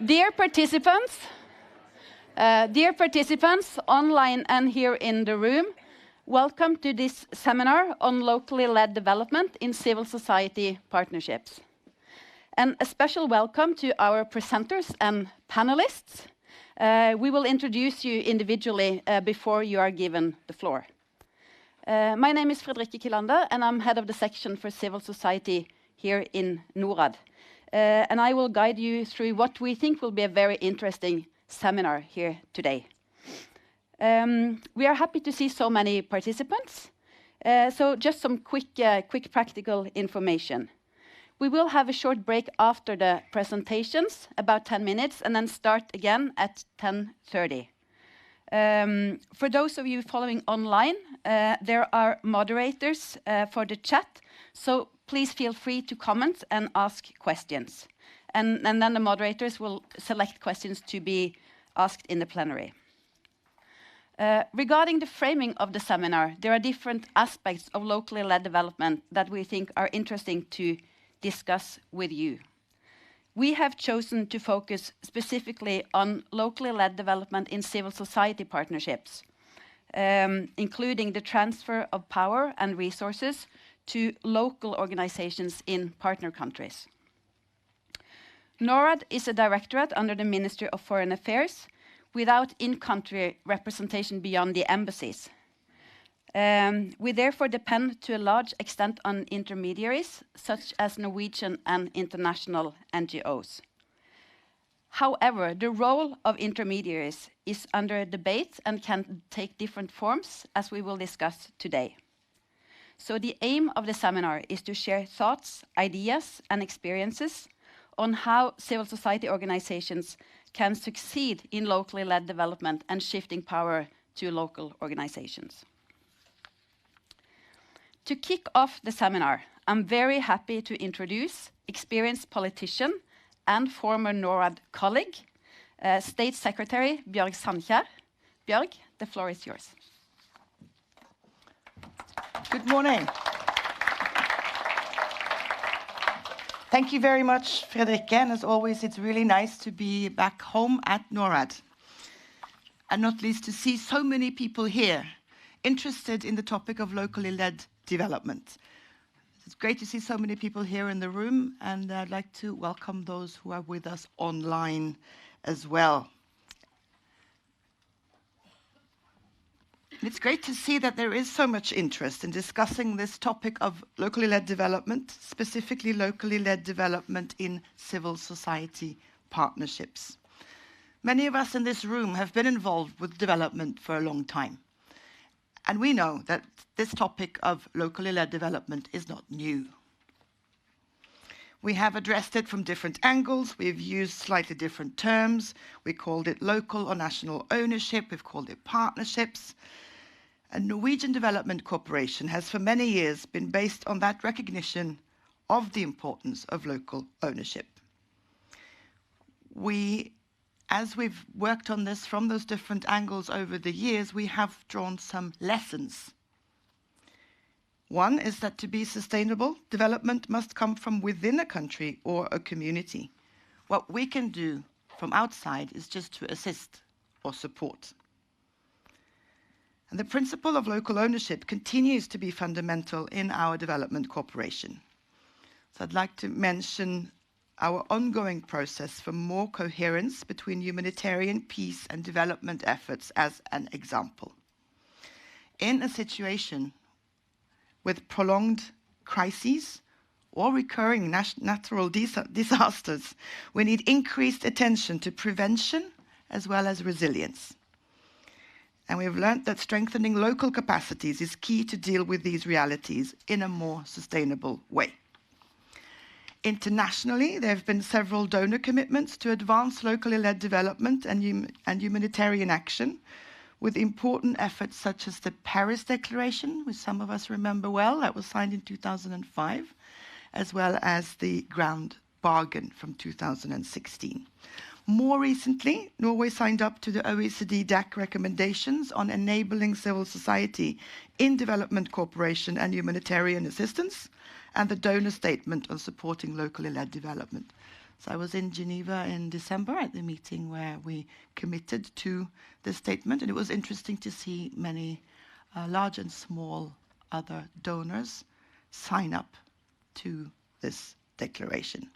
Dear participants online and here in the room, welcome to this seminar on locally led development in civil society partnerships. And a special welcome to our presenters and panelists. We will introduce you individually before you are given the floor. My name is Fredrikke Kilander, and I'm head of the section for civil society here in Norad. And I will guide you through what we think will be a very interesting seminar here today. We are happy to see so many participants. So just some quick practical information. We will have a short break after the presentations, about 10 minutes, and then start again at 10:30. For those of you following online, there are moderators for the chat, so please feel free to comment and ask questions. And then the moderators will select questions to be asked in the plenary. Regarding the framing of the seminar, there are different aspects of locally led development that we think are interesting to discuss with you. We have chosen to focus specifically on locally led development in civil society partnerships, including the transfer of power and resources to local organizations in partner countries. Norad is a directorate under the Ministry of Foreign Affairs without in-country representation beyond the embassies. We therefore depend to a large extent on intermediaries, such as Norwegian and international NGOs. However, the role of intermediaries is under debate and can take different forms, as we will discuss today. So the aim of the seminar is to share thoughts, ideas, and experiences on how civil society organizations can succeed in locally led development and shifting power to local organizations. To kick off the seminar, I'm very happy to introduce experienced politician and former Norad colleague, State Secretary Bjørg Sandkjær. Bjørg, the floor is yours. Good morning. Thank you very much, Fredrikke, and as always, it's really nice to be back home at Norad. And not least to see so many people here interested in the topic of locally led development. It's great to see so many people here in the room, and I'd like to welcome those who are with us online as well. It's great to see that there is so much interest in discussing this topic of locally led development, specifically locally led development in civil society partnerships. Many of us in this room have been involved with development for a long time. And we know that this topic of locally led development is not new. We have addressed it from different angles. We've used slightly different terms. We called it local or national ownership. We've called it partnerships. And Norwegian Development Corporation has for many years been based on that recognition of the importance of local ownership. As we've worked on this from those different angles over the years, we have drawn some lessons. One is that to be sustainable, development must come from within a country or a community. What we can do from outside is just to assist or support. And the principle of local ownership continues to be fundamental in our development cooperation. So I'd like to mention our ongoing process for more coherence between humanitarian peace and development efforts as an example. In a situation with prolonged crises or recurring natural disasters, we need increased attention to prevention as well as resilience. And we have learned that strengthening local capacities is key to deal with these realities in a more sustainable way. Internationally, there have been several donor commitments to advance locally led development and humanitarian action, with important efforts such as the Paris Declaration, which some of us remember well, that was signed in 2005, as well as the Grand Bargain from 2016. More recently, Norway signed up to the OECD DAC recommendations on enabling civil society in development cooperation and humanitarian assistance, and the donor statement on supporting locally led development. So I was in Geneva in December at the meeting where we committed to this statement, and it was interesting to see many large and small other donors sign up to this declaration.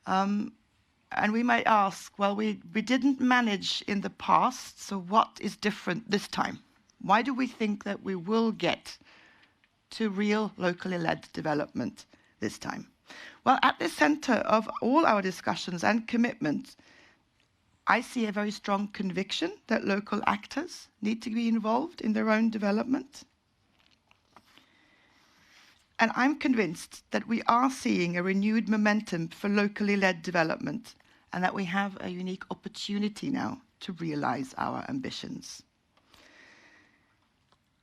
And we might ask, well, we didn't manage in the past, so what is different this time? Why do we think that we will get to real locally led development this time? Well, at the center of all our discussions and commitments, I see a very strong conviction that local actors need to be involved in their own development. And I'm convinced that we are seeing a renewed momentum for locally led development, and that we have a unique opportunity now to realize our ambitions.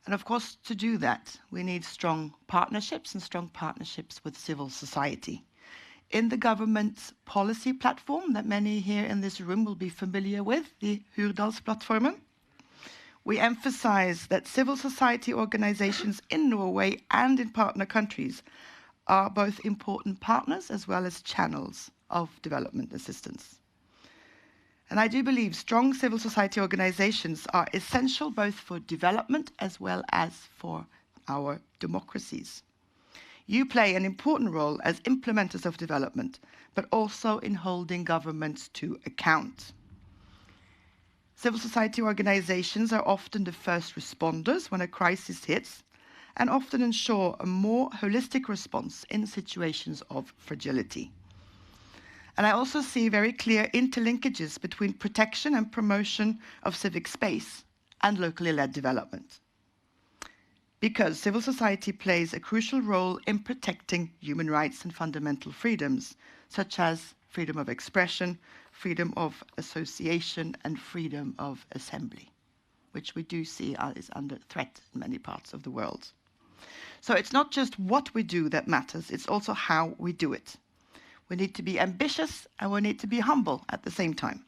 And of course, to do that, we need strong partnerships and strong partnerships with civil society. In the government's policy platform that many here in this room will be familiar with, the Hurdalsplattformen, we emphasize that civil society organizations in Norway and in partner countries are both important partners as well as channels of development assistance. And I do believe strong civil society organizations are essential both for development as well as for our democracies. You play an important role as implementers of development, but also in holding governments to account. Civil society organizations are often the first responders when a crisis hits, and often ensure a more holistic response in situations of fragility. And I also see very clear interlinkages between protection and promotion of civic space and locally led development. Because civil society plays a crucial role in protecting human rights and fundamental freedoms, such as freedom of expression, freedom of association, and freedom of assembly, which we do see is under threat in many parts of the world. So it's not just what we do that matters, it's also how we do it. We need to be ambitious and we need to be humble at the same time.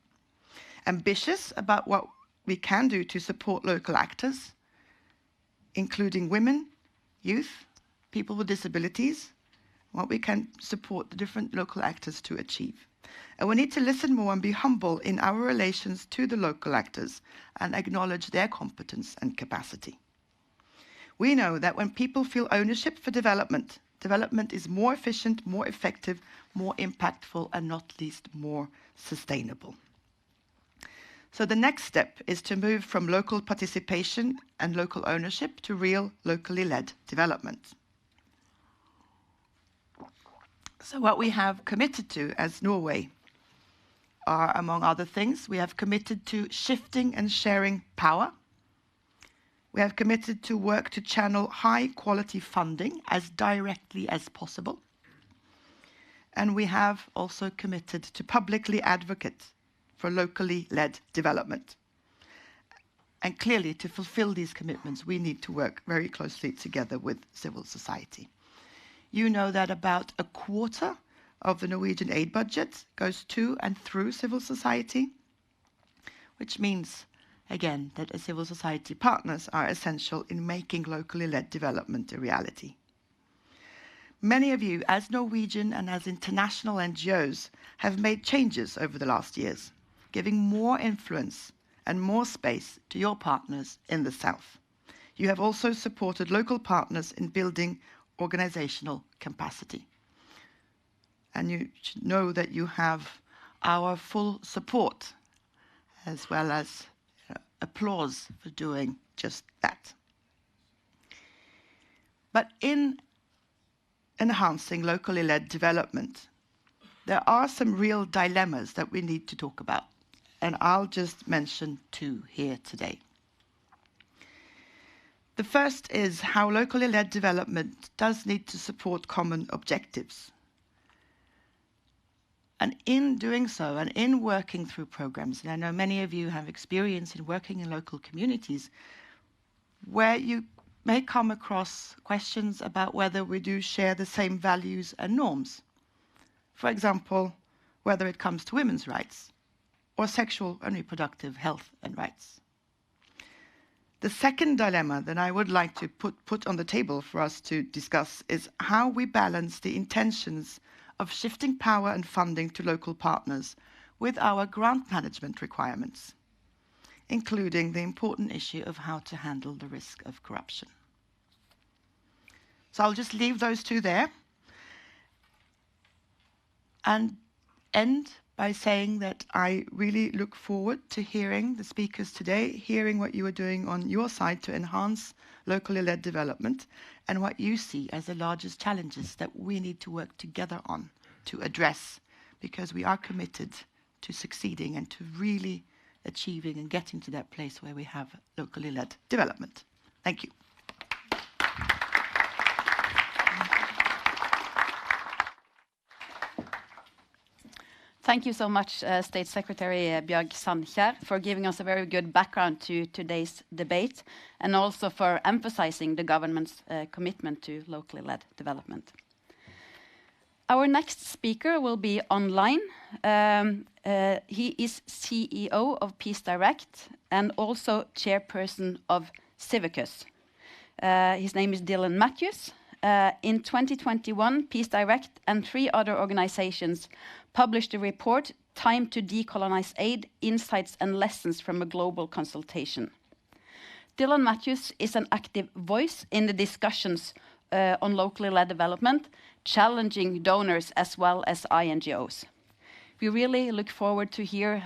Ambitious about what we can do to support local actors, including women, youth, people with disabilities, what we can support the different local actors to achieve. And we need to listen more and be humble in our relations to the local actors and acknowledge their competence and capacity. We know that when people feel ownership for development, development is more efficient, more effective, more impactful, and not least more sustainable. So the next step is to move from local participation and local ownership to real locally led development. So what we have committed to as Norway are, among other things, we have committed to shifting and sharing power. We have committed to work to channel high-quality funding as directly as possible. And we have also committed to publicly advocate for locally led development. And clearly, to fulfill these commitments, we need to work very closely together with civil society. You know that about a quarter of the Norwegian aid budget goes to and through civil society, which means again, that civil society partners are essential in making locally led development a reality. Many of you, as Norwegian and as international NGOs, have made changes over the last years, giving more influence and more space to your partners in the South. You have also supported local partners in building organizational capacity. And you should know that you have our full support, as well as applause for doing just that. But in enhancing locally led development, there are some real dilemmas that we need to talk about, and I'll just mention two here today. The first is how locally led development does need to support common objectives. And in doing so, and in working through programs, and I know many of you have experience in working in local communities, where you may come across questions about whether we do share the same values and norms. For example, whether it comes to women's rights, or sexual and reproductive health and rights. The second dilemma that I would like to put on the table for us to discuss is how we balance the intentions of shifting power and funding to local partners with our grant management requirements, including the important issue of how to handle the risk of corruption. So I'll just leave those two there and end by saying that I really look forward to hearing the speakers today, hearing what you are doing on your side to enhance locally led development and what you see as the largest challenges that we need to work together on to address, because we are committed to succeeding and to really achieving and getting to that place where we have locally led development. Thank you. Thank you so much, State Secretary Bjørg Sandkjær, for giving us a very good background to today's debate and also for emphasizing the government's commitment to locally led development. Our next speaker will be online. He is CEO of Peace Direct and also chairperson of Civicus. His name is Dylan Matthews. In 2021, Peace Direct and 3 other organizations published a report, Time to Decolonize Aid, Insights and Lessons from a Global Consultation. Dylan Matthews is an active voice in the discussions on locally led development, challenging donors as well as NGOs. We really look forward to hear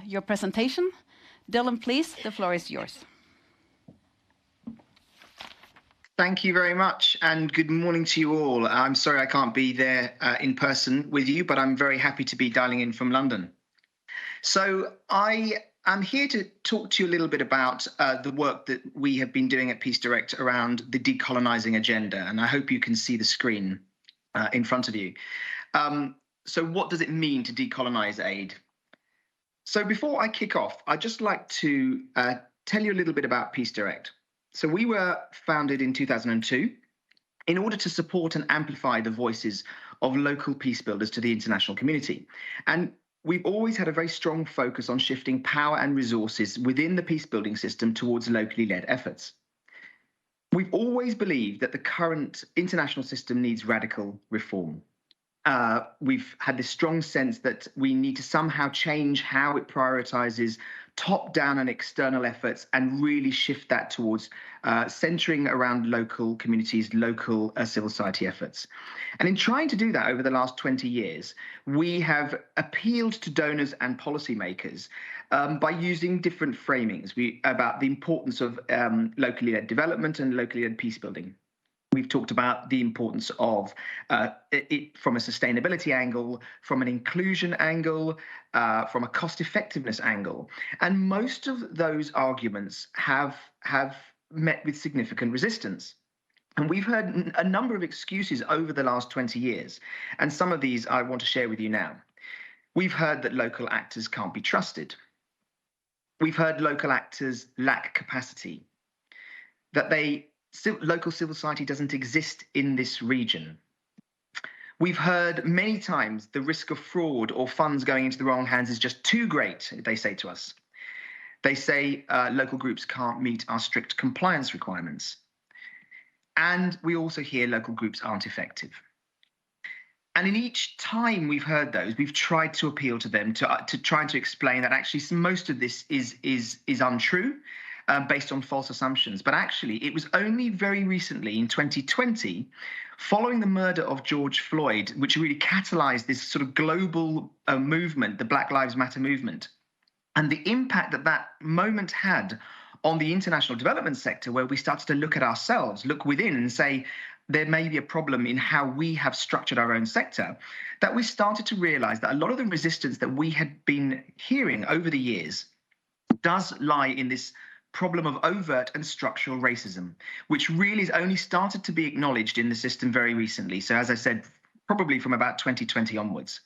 your presentation. Dylan, please, the floor is yours. Thank you very much, and good morning to you all. I'm sorry I can't be there in person with you, but I'm very happy to be dialing in from London. So I am here to talk to you a little bit about the work that we have been doing at Peace Direct around the decolonizing agenda, and I hope you can see the screen in front of you. So what does it mean to decolonize aid? So before I kick off, I'd just like to tell you a little bit about Peace Direct. So we were founded in 2002 in order to support and amplify the voices of local peace builders to the international community. And we've always had a very strong focus on shifting power and resources within the peace building system towards locally led efforts. We've always believed that the current international system needs radical reform. We've had this strong sense that we need to somehow change how it prioritizes top-down and external efforts and really shift that towards centering around local communities, local civil society efforts. And in trying to do that over the last 20 years, we have appealed to donors and policymakers by using different framings about the importance of locally led development and locally led peace building. We've talked about the importance of it from a sustainability angle, from an inclusion angle, from a cost effectiveness angle. And most of those arguments have met with significant resistance. And we've heard a number of excuses over the last 20 years. And some of these I want to share with you now. We've heard that local actors can't be trusted. We've heard local actors lack capacity, that local civil society doesn't exist in this region. We've heard many times the risk of fraud or funds going into the wrong hands is just too great, they say to us. They say local groups can't meet our strict compliance requirements. And we also hear local groups aren't effective. And in each time we've heard those, we've tried to appeal to them to try to explain that actually most of this is untrue. Based on false assumptions. But actually, it was only very recently in 2020, following the murder of George Floyd, which really catalyzed this sort of global movement, the Black Lives Matter movement, and the impact that that moment had on the international development sector, where we started to look at ourselves, look within and say, there may be a problem in how we have structured our own sector, that we started to realize that a lot of the resistance that we had been hearing over the years does lie in this problem of overt and structural racism, which really has only started to be acknowledged in the system very recently. So as I said, probably from about 2020 onwards.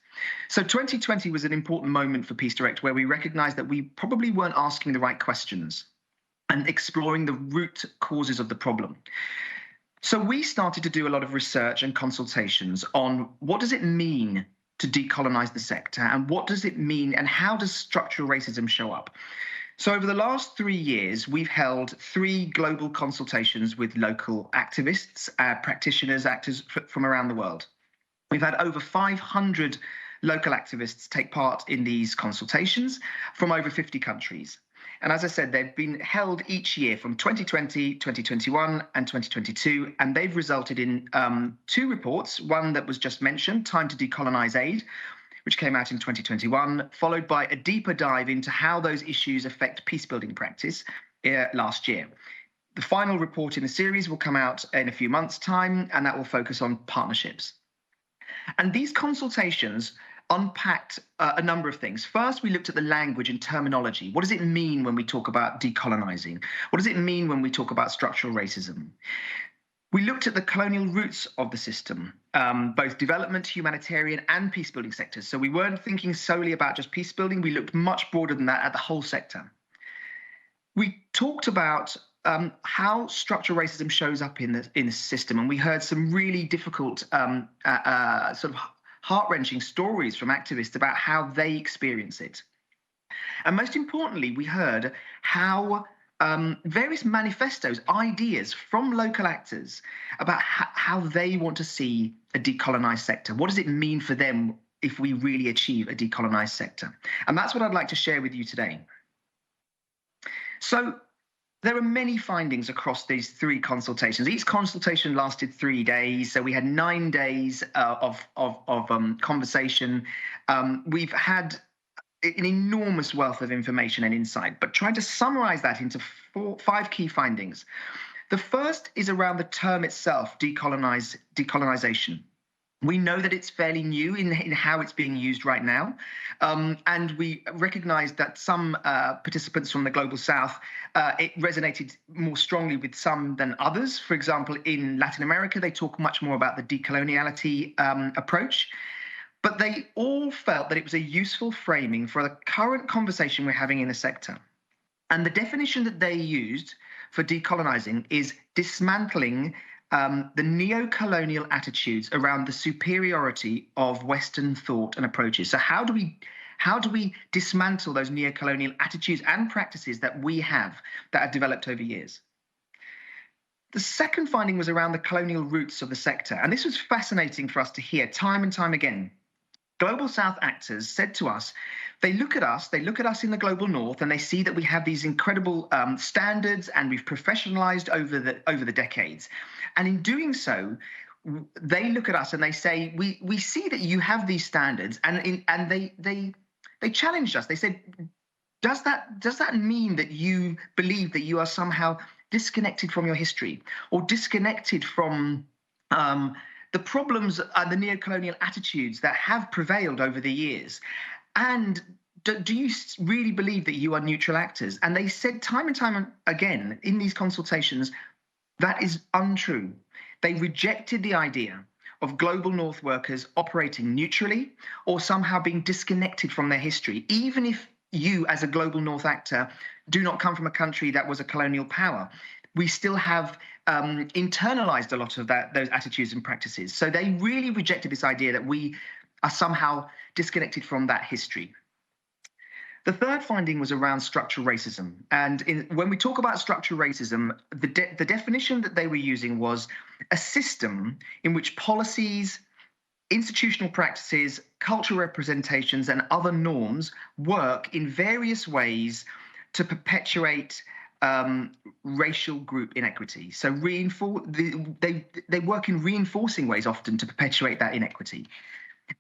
So 2020 was an important moment for Peace Direct, where we recognized that we probably weren't asking the right questions and exploring the root causes of the problem. So we started to do a lot of research and consultations on what does it mean to decolonize the sector, and what does it mean, and how does structural racism show up? So over the last 3 years, we've held 3 global consultations with local activists, practitioners, actors from around the world. We've had over 500 local activists take part in these consultations from over 50 countries. And as I said, they've been held each year from 2020, 2021, and 2022, and they've resulted in 2 reports, one that was just mentioned, Time to Decolonize Aid, which came out in 2021, followed by a deeper dive into how those issues affect peacebuilding practice last year. The final report in the series will come out in a few months' time, and that will focus on partnerships. And these consultations unpacked a number of things. First, we looked at the language and terminology. What does it mean when we talk about decolonizing? What does it mean when we talk about structural racism? We looked at the colonial roots of the system, both development, humanitarian, and peacebuilding sectors. So we weren't thinking solely about just peacebuilding. We looked much broader than that at the whole sector. We talked about how structural racism shows up in the system, and we heard some really difficult, sort of heart-wrenching stories from activists about how they experience it. And most importantly, we heard how various manifestos, ideas from local actors about how they want to see a decolonized sector. What does it mean for them if we really achieve a decolonized sector? And that's what I'd like to share with you today. So there are many findings across these 3 consultations. Each consultation lasted 3 days, so we had 9 days of conversation. We've had an enormous wealth of information and insight, but trying to summarize that into 5 key findings. The first is around the term itself, decolonization. We know that it's fairly new in how it's being used right now. And we recognize that some participants from the Global South, it resonated more strongly with some than others. For example, in Latin America, they talk much more about the decoloniality approach. But they all felt that it was a useful framing for the current conversation we're having in the sector. And the definition that they used for decolonizing is dismantling the neo-colonial attitudes around the superiority of Western thought and approaches. So how do we dismantle those neo-colonial attitudes and practices that we have that have developed over years? The second finding was around the colonial roots of the sector. And this was fascinating for us to hear time and time again. Global South actors said to us, they look at us in the Global North, and they see that we have these incredible standards, and we've professionalized over the decades. And in doing so, they look at us and they say, we see that you have these standards, and they challenged us. They said, does that mean that you believe that you are somehow disconnected from your history, or disconnected from the problems and the neo-colonial attitudes that have prevailed over the years? And do you really believe that you are neutral actors? And they said time and time again in these consultations, that is untrue. They rejected the idea of Global North workers operating neutrally or somehow being disconnected from their history, even if you as a Global North actor do not come from a country that was a colonial power. We still have internalized a lot of those attitudes and practices. So they really rejected this idea that we are somehow disconnected from that history. The third finding was around structural racism. And when we talk about structural racism, the definition that they were using was a system in which policies, institutional practices, cultural representations, and other norms work in various ways to perpetuate racial group inequity. So they work in reinforcing ways often to perpetuate that inequity.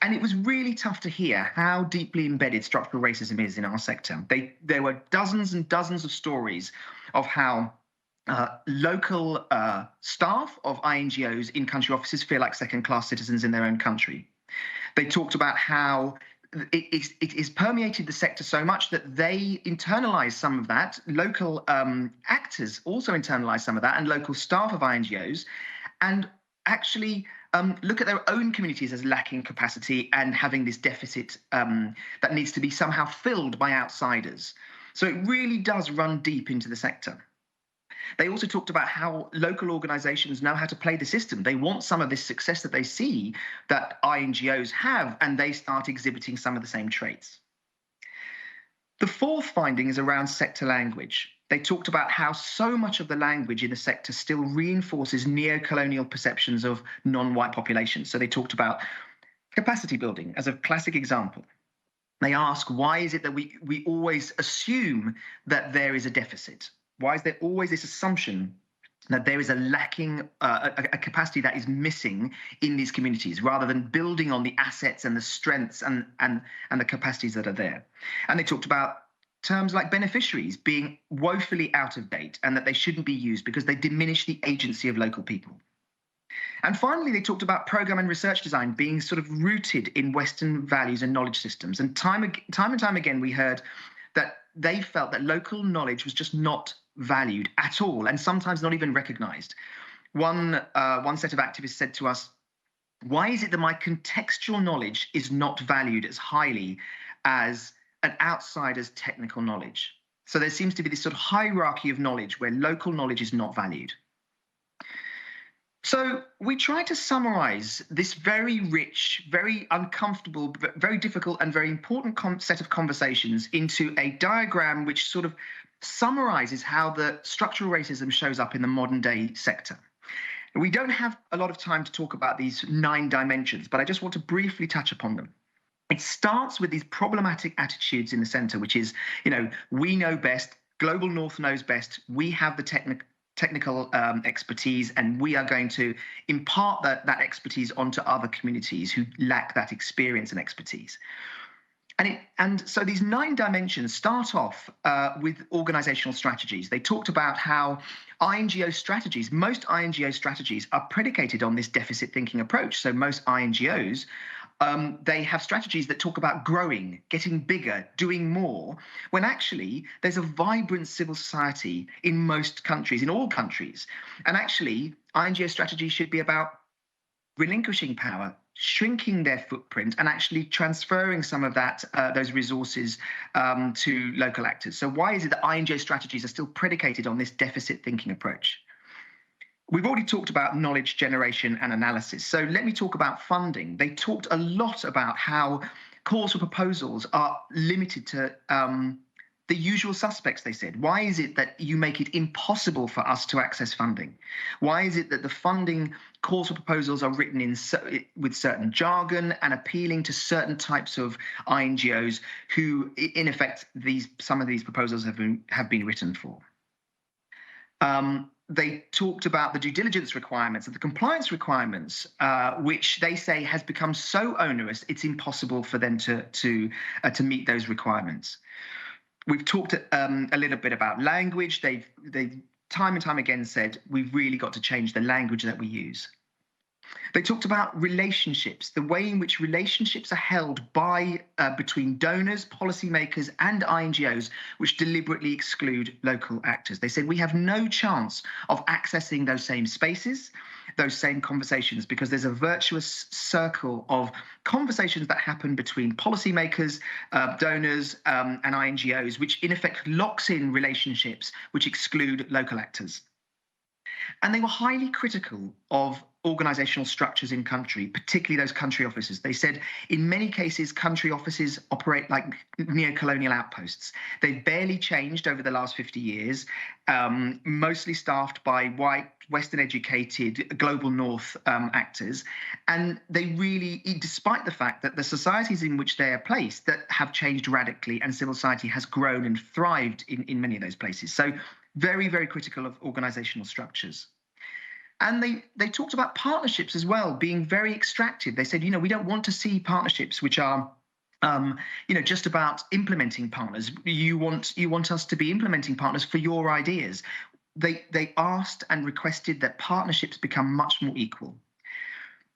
And it was really tough to hear how deeply embedded structural racism is in our sector. There were dozens and dozens of stories of how local staff of NGOs in country offices feel like second-class citizens in their own country. They talked about how it is permeated the sector so much that they internalize some of that. Local actors also internalize some of that, and local staff of NGOs, and actually look at their own communities as lacking capacity and having this deficit that needs to be somehow filled by outsiders. So it really does run deep into the sector. They also talked about how local organizations know how to play the system. They want some of this success that they see that NGOs have, and they start exhibiting some of the same traits. The fourth finding is around sector language. They talked about how so much of the language in the sector still reinforces neo-colonial perceptions of non-white populations. So they talked about Capacity building as a classic example. They ask, why is it that we always assume that there is a deficit? Why is there always this assumption that there is a lacking, a capacity that is missing in these communities, rather than building on the assets and the strengths and the capacities that are there? And they talked about terms like beneficiaries being woefully out of date and that they shouldn't be used because they diminish the agency of local people. And finally, they talked about program and research design being sort of rooted in Western values and knowledge systems. And time and time again, we heard that they felt that local knowledge was just not valued at all, and sometimes not even recognized. One set of activists said to us, why is it that my contextual knowledge is not valued as highly as an outsider's technical knowledge? So there seems to be this sort of hierarchy of knowledge where local knowledge is not valued. So we try to summarize this very rich, very uncomfortable, very difficult and very important set of conversations into a diagram which sort of summarizes how the structural racism shows up in the modern day sector. We don't have a lot of time to talk about these 9 dimensions, but I just want to briefly touch upon them. It starts with these problematic attitudes in the center, which is, we know best, Global North knows best, we have the technical expertise, and we are going to impart that expertise onto other communities who lack that experience and expertise. And so these 9 dimensions start off with organizational strategies. They talked about how INGO strategies, most INGO strategies are predicated on this deficit thinking approach. So most INGOs, they have strategies that talk about growing, getting bigger, doing more, when actually there's a vibrant civil society in most countries, in all countries. And actually, INGO strategy should be about relinquishing power, shrinking their footprint, and actually transferring some of that those resources to local actors. So why is it that INGO strategies are still predicated on this deficit thinking approach? We've already talked about knowledge generation and analysis. So let me talk about funding. They talked a lot about how calls for proposals are limited to the usual suspects, they said. Why is it that you make it impossible for us to access funding? Why is it that the funding calls for proposals are written with certain jargon and appealing to certain types of INGOs who, in effect, some of these proposals have been written for? They talked about the due diligence requirements and the compliance requirements, which they say has become so onerous it's impossible for them to meet those requirements. We've talked a little bit about language. They've time and time again said we've really got to change the language that we use. They talked about relationships, the way in which relationships are held between donors, policymakers, and INGOs, which deliberately exclude local actors. They said we have no chance of accessing those same spaces, those same conversations, because there's a virtuous circle of conversations that happen between policymakers, donors, and INGOs, which in effect locks in relationships which exclude local actors. And they were highly critical of organizational structures in country, particularly those country offices. They said in many cases, country offices operate like neo-colonial outposts. They've barely changed over the last 50 years, mostly staffed by white, Western-educated, global North actors. And they really, despite the fact that the societies in which they are placed that have changed radically and civil society has grown and thrived in many of those places. So very, very critical of organizational structures. And they talked about partnerships as well, being very extractive. They said, we don't want to see partnerships which are, just about implementing partners. You want us to be implementing partners for your ideas. They asked and requested that partnerships become much more equal.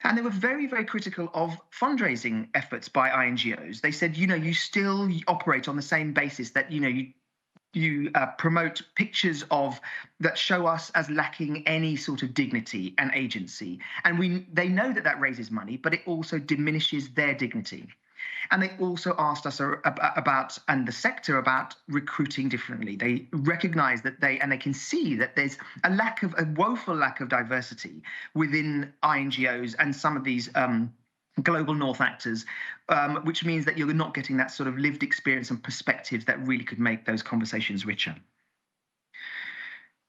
And they were very, very critical of fundraising efforts by INGOs. They said, you still operate on the same basis that, you promote pictures that show us as lacking any sort of dignity and agency. And they know that raises money, but it also diminishes their dignity. And they also asked us about, and the sector, about recruiting differently. They recognize that they can see that there's a woeful lack of diversity within INGOs and some of these global North actors, which means that you're not getting that sort of lived experience and perspectives that really could make those conversations richer.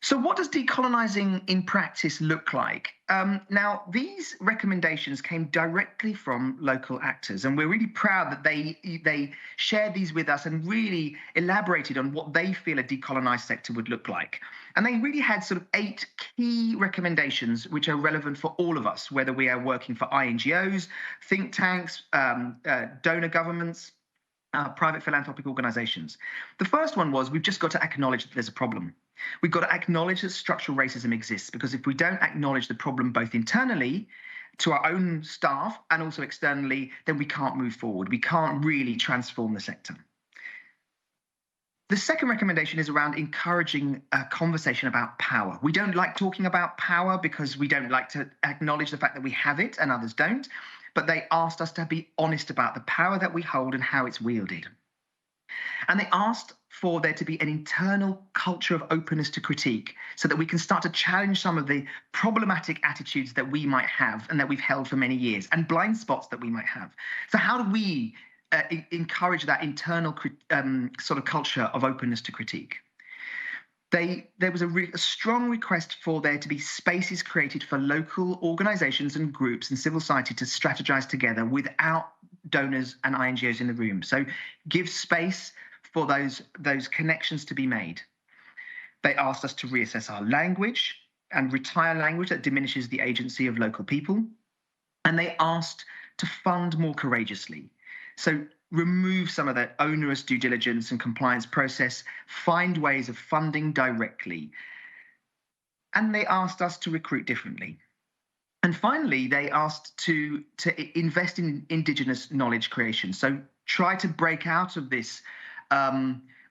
So what does decolonizing in practice look like? Now, these recommendations came directly from local actors, and we're really proud that they shared these with us and really elaborated on what they feel a decolonized sector would look like. And they really had sort of 8 key recommendations which are relevant for all of us, whether we are working for NGOs, think tanks, donor governments, private philanthropic organizations. The first one was, we've just got to acknowledge that there's a problem. We've got to acknowledge that structural racism exists, because if we don't acknowledge the problem both internally to our own staff and also externally, then we can't move forward. We can't really transform the sector. The second recommendation is around encouraging a conversation about power. We don't like talking about power because we don't like to acknowledge the fact that we have it and others don't, but they asked us to be honest about the power that we hold and how it's wielded. And they asked for there to be an internal culture of openness to critique, so that we can start to challenge some of the problematic attitudes that we might have and that we've held for many years, and blind spots that we might have. So how do we encourage that internal sort of culture of openness to critique? There was a strong request for there to be spaces created for local organizations and groups and civil society to strategize together without donors and NGOs in the room. So give space for those connections to be made. They asked us to reassess our language and retire language that diminishes the agency of local people. And they asked to fund more courageously. So remove some of that onerous due diligence and compliance process, find ways of funding directly. And they asked us to recruit differently. And finally, they asked to invest in indigenous knowledge creation. So try to break out of this,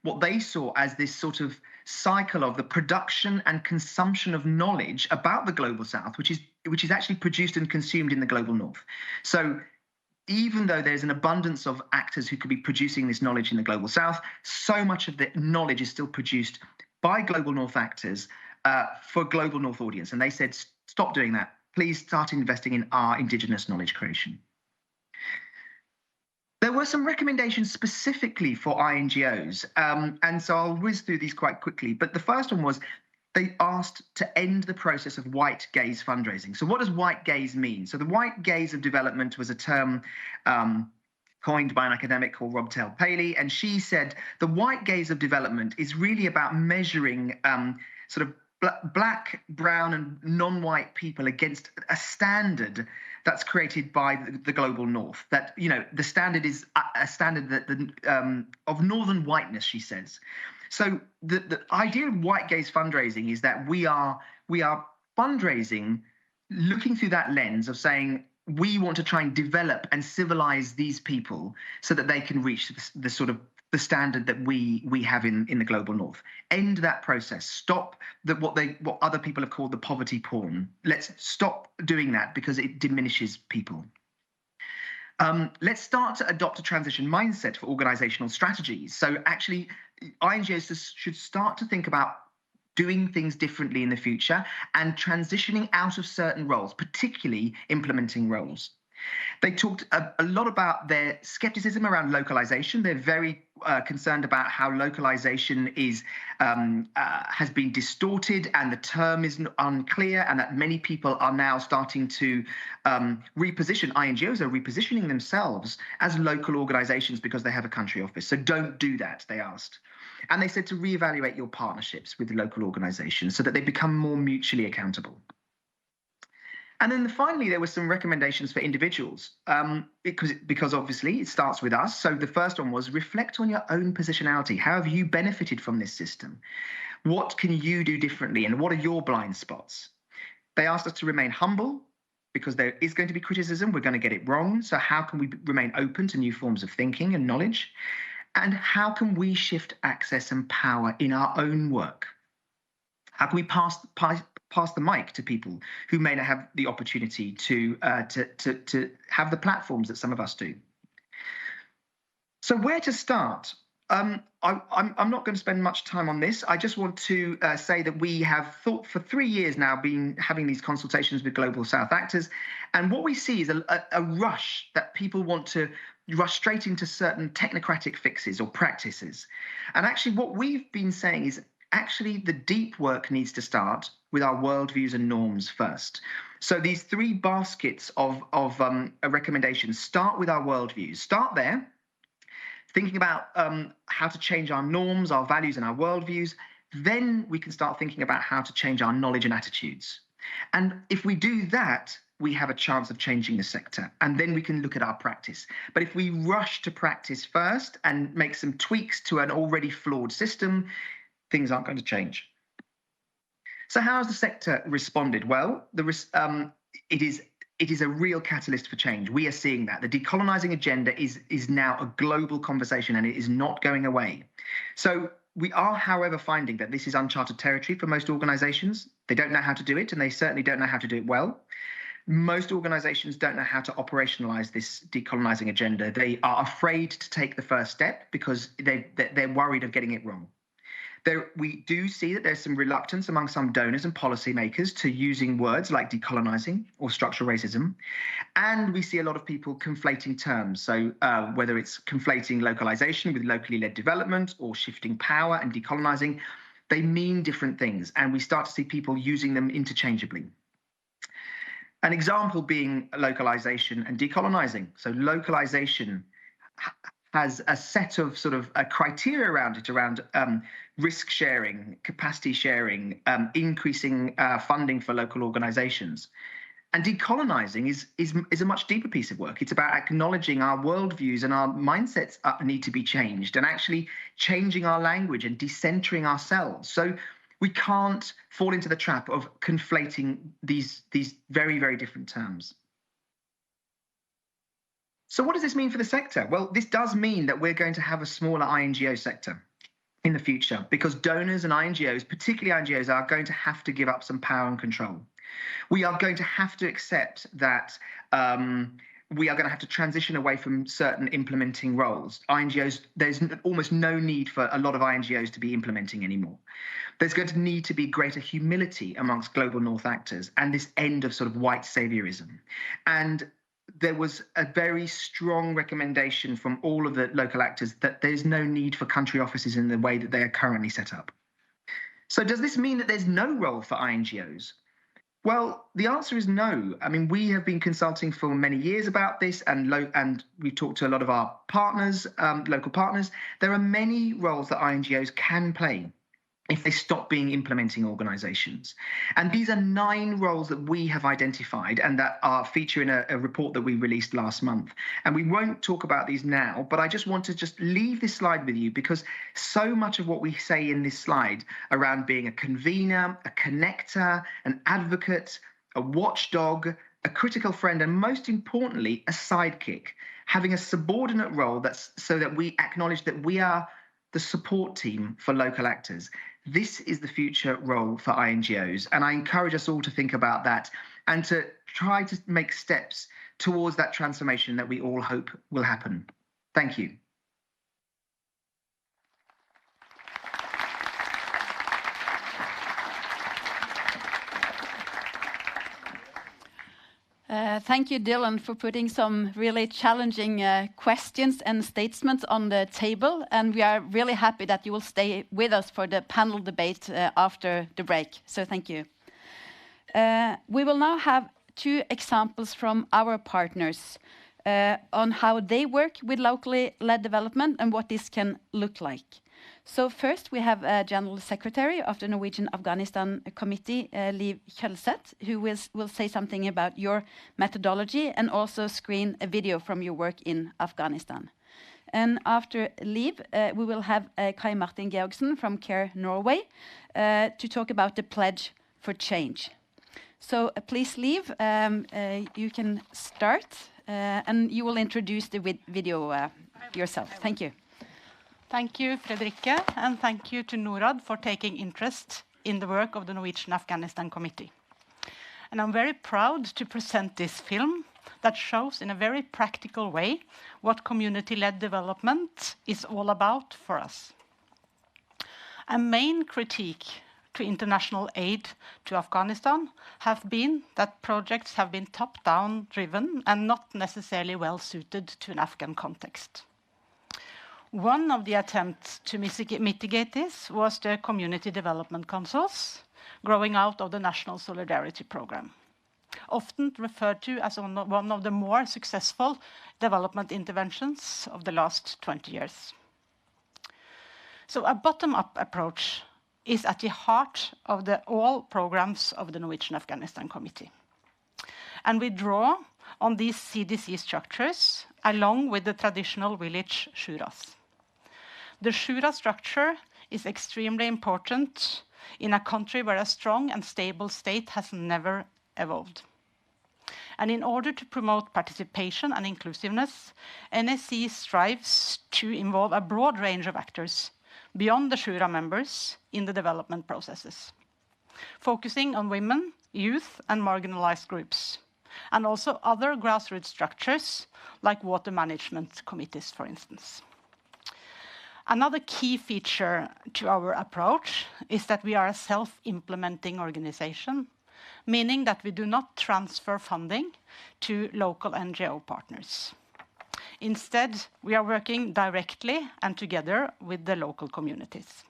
what they saw as this sort of cycle of the production and consumption of knowledge about the global south, which is actually produced and consumed in the global north. So even though there's an abundance of actors who could be producing this knowledge in the global south, so much of the knowledge is still produced by global north actors for global north audience. And they said, stop doing that. Please start investing in our indigenous knowledge creation. There were some recommendations specifically for NGOs, and so I'll whiz through these quite quickly. But the first one was, they asked to end the process of white gaze fundraising. So what does white gaze mean? So the white gaze of development was a term coined by an academic called Robtel Paley, and she said the white gaze of development is really about measuring sort of black, brown, and non-white people against a standard that's created by the global north. That, you know, the standard is a standard that of northern whiteness, she says. So the idea of white gaze fundraising is that we are fundraising looking through that lens of saying we want to try and develop and civilize these people so that they can reach the sort of the standard that we have in the global north. End that process. Stop what other people have called the poverty porn. Let's stop doing that because it diminishes people. Let's start to adopt a transition mindset for organizational strategies. So actually, NGOs should start to think about doing things differently in the future and transitioning out of certain roles, particularly implementing roles. They talked a lot about their skepticism around localization. They're very concerned about how localization has been distorted and the term is unclear, and that many people are now starting to reposition. NGOs are repositioning themselves as local organizations because they have a country office. So don't do that, they asked. And they said to reevaluate your partnerships with local organizations so that they become more mutually accountable. And then finally, there were some recommendations for individuals, because obviously it starts with us. So the first one was, reflect on your own positionality. How have you benefited from this system? What can you do differently? And what are your blind spots? They asked us to remain humble, because there is going to be criticism. We're going to get it wrong. So how can we remain open to new forms of thinking and knowledge? And how can we shift access and power in our own work? How can we pass the mic to people who may not have the opportunity to have the platforms that some of us do? So where to start? I'm not going to spend much time on this. I just want to say that we have thought for 3 years now, been having these consultations with Global South actors, and what we see is a rush that people want to rush straight into certain technocratic fixes or practices. And actually what we've been saying is, Actually, the deep work needs to start with our worldviews and norms first. So these three baskets of recommendations start with our worldviews. Start there, thinking about how to change our norms, our values, and our worldviews. Then we can start thinking about how to change our knowledge and attitudes. And if we do that, we have a chance of changing the sector, and then we can look at our practice. But if we rush to practice first and make some tweaks to an already flawed system, things aren't going to change. So how has the sector responded? Well, it is a real catalyst for change. We are seeing that. The decolonizing agenda is now a global conversation, and it is not going away. So we are, however, finding that this is uncharted territory for most organizations. They don't know how to do it, and they certainly don't know how to do it well. Most organizations don't know how to operationalize this decolonizing agenda. They are afraid to take the first step because they're worried of getting it wrong. We do see that there's some reluctance among some donors and policymakers to using words like decolonizing or structural racism. And we see a lot of people conflating terms. So whether it's conflating localization with locally led development or shifting power and decolonizing, they mean different things. And we start to see people using them interchangeably. An example being localization and decolonizing. So localization has a set of sort of criteria around it, around risk sharing, capacity sharing, increasing funding for local organizations. And decolonizing is a much deeper piece of work. It's about acknowledging our worldviews and our mindsets need to be changed, and actually changing our language and decentering ourselves. So we can't fall into the trap of conflating these very, very different terms. So what does this mean for the sector? Well, this does mean that we're going to have a smaller INGO sector in the future, because donors and INGOs, particularly INGOs, are going to have to give up some power and control. We are going to have to accept that we are going to have to transition away from certain implementing roles. INGOs, there's almost no need for a lot of INGOs to be implementing anymore. There's going to need to be greater humility amongst global North actors and this end of sort of white saviorism. And there was a very strong recommendation from all of the local actors that there's no need for country offices in the way that they are currently set up. So does this mean that there's no role for INGOs? Well, the answer is no. I mean, we have been consulting for many years about this, and we've talked to a lot of our partners, local partners. There are many roles that INGOs can play if they stop being implementing organizations. And these are 9 roles that we have identified and that are featured in a report that we released last month. And we won't talk about these now, but I just want to just leave this slide with you, because so much of what we say in this slide around being a convener, a connector, an advocate, a watchdog, a critical friend, and most importantly, a sidekick, having a subordinate role that's so that we acknowledge that we are the support team for local actors. This is the future role for INGOs, and I encourage us all to think about that and to try to make steps towards that transformation that we all hope will happen. Thank you. Thank you, Dylan, for putting some really challenging questions and statements on the table. And we are really happy that you will stay with us for the panel debate after the break. So thank you. We will now have 2 examples from our partners on how they work with locally led development and what this can look like. So first, we have General Secretary of the Norwegian Afghanistan Committee, Liv Kjølseth, who will say something about your methodology and also screen a video from your work in Afghanistan. And after Liv, we will have Kai Martin Georgsen from Care Norway to talk about the Pledge for Change. So please, Liv, you can start and you will introduce the video yourself. Thank you. Thank you, Fredrikke, and thank you to Norad for taking interest in the work of the Norwegian Afghanistan Committee. And I'm very proud to present this film that shows in a very practical way what community-led development is all about for us. A main critique to international aid to Afghanistan have been that projects have been top-down driven and not necessarily well suited to an Afghan context. One of the attempts to mitigate this was the Community Development Councils, growing out of the National Solidarity Program, often referred to as one of the more successful development interventions of the last 20 years. So a bottom-up approach is at the heart of all programs of the Norwegian Afghanistan Committee. And we draw on these CDC structures along with the traditional village shuras. The shura structure is extremely important in a country where a strong and stable state has never evolved. And in order to promote participation and inclusiveness, NSC strives to involve a broad range of actors beyond the shura members in the development processes, focusing on women, youth, and marginalized groups, and also other grassroots structures like water management committees, for instance. Another key feature to our approach is that we are a self-implementing organization, meaning that we do not transfer funding to local NGO partners. Instead, we are working directly and together with the local communities.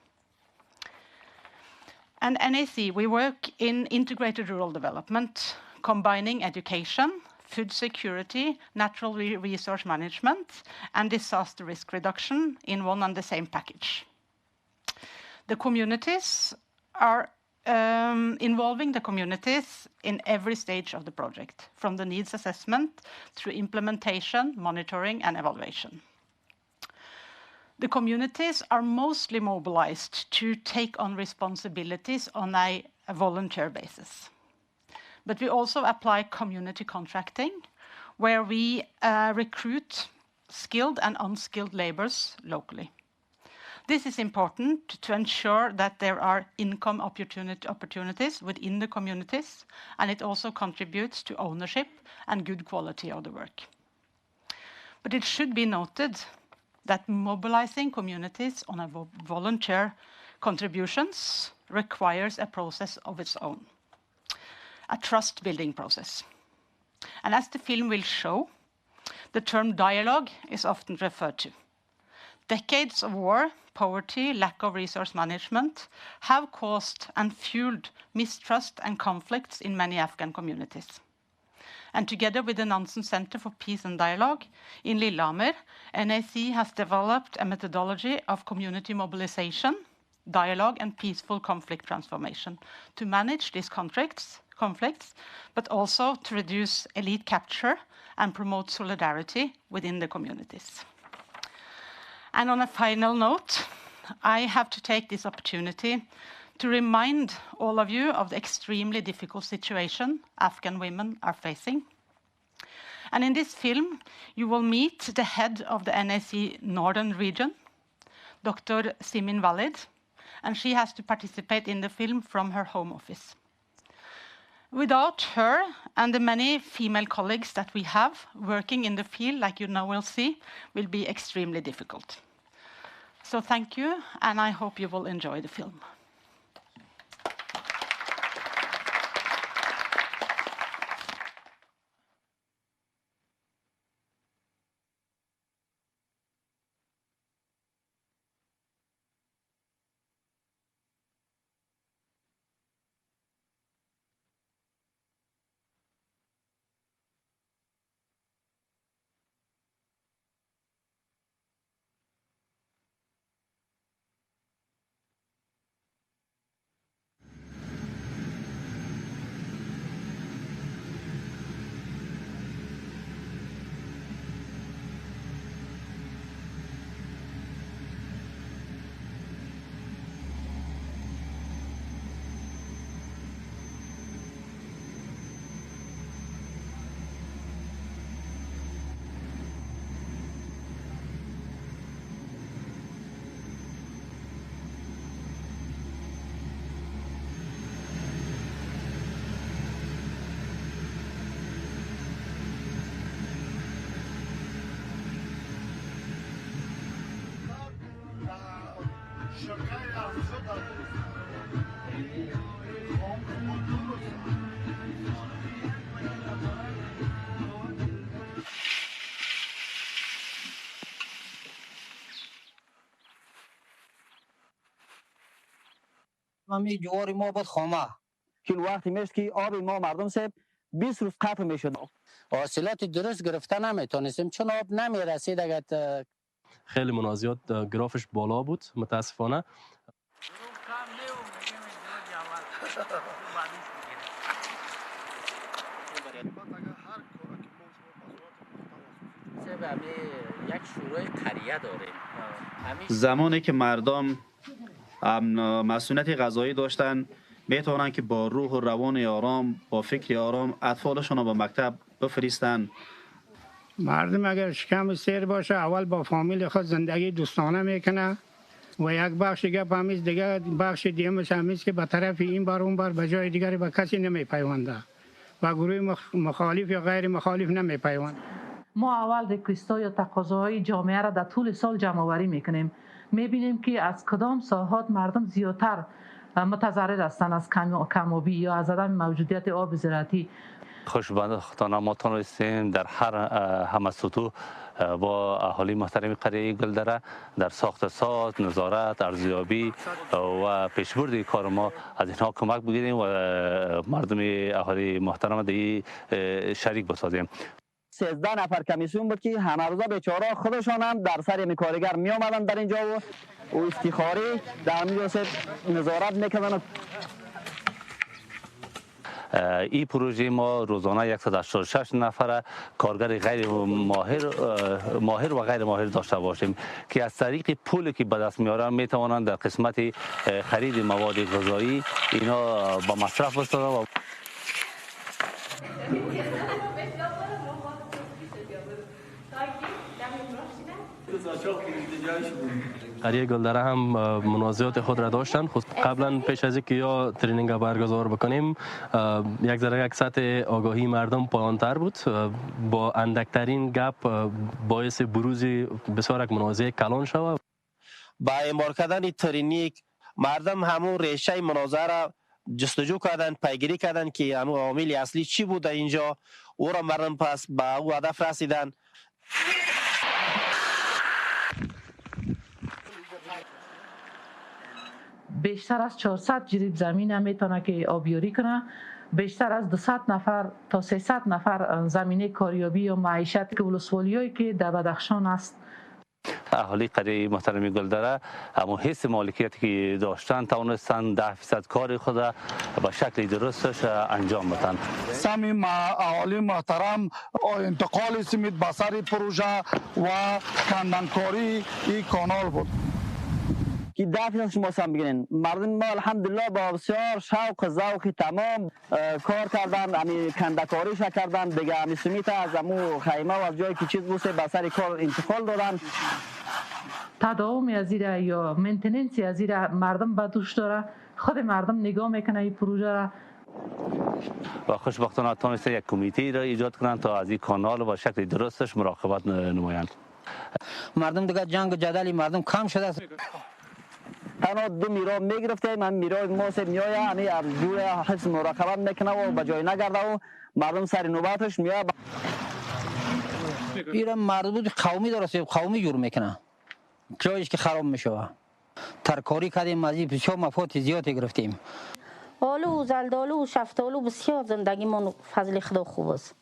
And NAC, we work in integrated rural development, combining education, food security, natural resource management, and disaster risk reduction in one and the same package. The communities are involving the communities in every stage of the project, from the needs assessment through implementation, monitoring, and evaluation. The communities are mostly mobilized to take on responsibilities on a volunteer basis. But we also apply community contracting, where we recruit skilled and unskilled laborers locally. This is important to ensure that there are income opportunities within the communities, and it also contributes to ownership and good quality of the work. But it should be noted that mobilizing communities on a volunteer contributions requires a process of its own, a trust-building process. And as the film will show, the term dialogue is often referred to. Decades of war, poverty, lack of resource management have caused and fueled mistrust and conflicts in many Afghan communities. And together with the Nansen Center for Peace and Dialogue in Lillehammer, NAC has developed a methodology of community mobilization, dialogue, and peaceful conflict transformation to manage these conflicts, but also to reduce elite capture and promote solidarity within the communities. And on a final note, I have to take this opportunity to remind all of you of the extremely difficult situation Afghan women are facing. And in this film, you will meet the head of the NAC Northern region, Dr. Simin Walid, and she has to participate in the film from her home office. Without her and the many female colleagues that we have working in the field, like you now will see, will be extremely difficult. So thank you, and I hope you will enjoy the film. می جوار ما بود خامه که وقتی میشد که آب ما مردم سب 20 روز قطع میشد. حاصلات درست گرفته نمیتونستیم چون آب نمیرسید. اگر خیلی منازعات گرافش بالا بود متاسفانه. یک شورای قریه داریم. زمانی که مردم مسئولیت غذایی داشتن میتونن که با روح و روان آرام با فکر آرام اطفالشون رو به مکتب بفرستن. مردم اگر شکم سیر باشه اول با فامیل خود زندگی دوستانه میکنه و یک بخش گپ همیز دیگه بخش دیگه همیز که به طرف این بار اون بار به جای دیگری به کسی نمیپیونده و گروه مخالف یا غیر مخالف نمیپیونده. ما اول ریکوست‌ها یا تقاضاهای جامعه را در طول سال جمع آوری میکنیم. میبینیم که از کدام ساحات مردم زیادتر متضرر هستند از کم‌آبی یا از عدم موجودیت آب زراعتی. خوشبختانه ما تونستیم در هر همه سطوح با اهالی محترم قریه گلدره در ساخت ساز، نظارت، ارزیابی و پیشبرد کار ما از اینها کمک بگیریم و مردم اهالی محترم در شریک بسازیم. 13 نفر کمیسیون بود که همه روزه بیچاره خودشان هم در سر می کارگر می آمدن در اینجا و افتخاری در اینجا نظارت میکردن. این پروژه ما روزانه 186 نفر کارگر غیر ماهر و غیر ماهر داشته باشیم که از طریق پولی که به دست میارن میتوانند در قسمت خرید مواد غذایی اینا با مصرف بسازن. قریه گلدره هم منازعات خود را داشتن. خود قبلا پیش از اینکه یا ترینینگ برگزار بکنیم یک سطح آگاهی مردم پایانتر بود. با اندکترین گپ باعث بروز بسیار یک منازعه کلان شود. با اعمال کردن ترینیک مردم همون ریشه منازعه را جستجو کردن، پیگیری کردن که همون عامل اصلی چی بود در اینجا، او را مردم پس به او هدف رسیدن. بیشتر از 400 جریب زمین هم میتونه که آبیاری کنه. بیشتر از 200 نفر تا 300 نفر زمینه کاریابی یا معیشت که ولسوالیایی که در بدخشان است. اهالی قریه محترم گلدره همون حس مالکیتی که داشتن توانستن 10% کار خود به شکل درستش انجام بدن. سمی اهالی محترم انتقال سمت به سر پروژه و کندنکاری این کانال بود که 10% شما هم بگیرین. مردم ما الحمدلله با بسیار شوق و ذوق تمام کار کردن، همین کندکاریش کردن دیگه. همین سمیت از امو خیمه و از جایی که چیز بوسه به سر کار انتقال دادن. تداوم از این یا مینتیننس از این مردم به دوش داره. خود مردم نگاه میکنه این پروژه را و خوشبختانه تونسته یک کمیته را ایجاد کنند تا از این کانال و شکل درستش مراقبت نمایند. مردم دیگه جنگ و جدلی مردم کم شده است. تنها 2 میرا میگرفته، من میرای ما سه میایه همین از جور حفظ مراقبت میکنه و به جای نگرده و مردم سر نوبتش میایه. ایران مربوط قومی درسته، قومی جور میکنه جایش که خراب میشه. ترکاری کردیم از این بسیار مفاد زیادی گرفتیم. آلو، زلدالو، شفتالو بسیار زندگی من فضل خدا خوب است.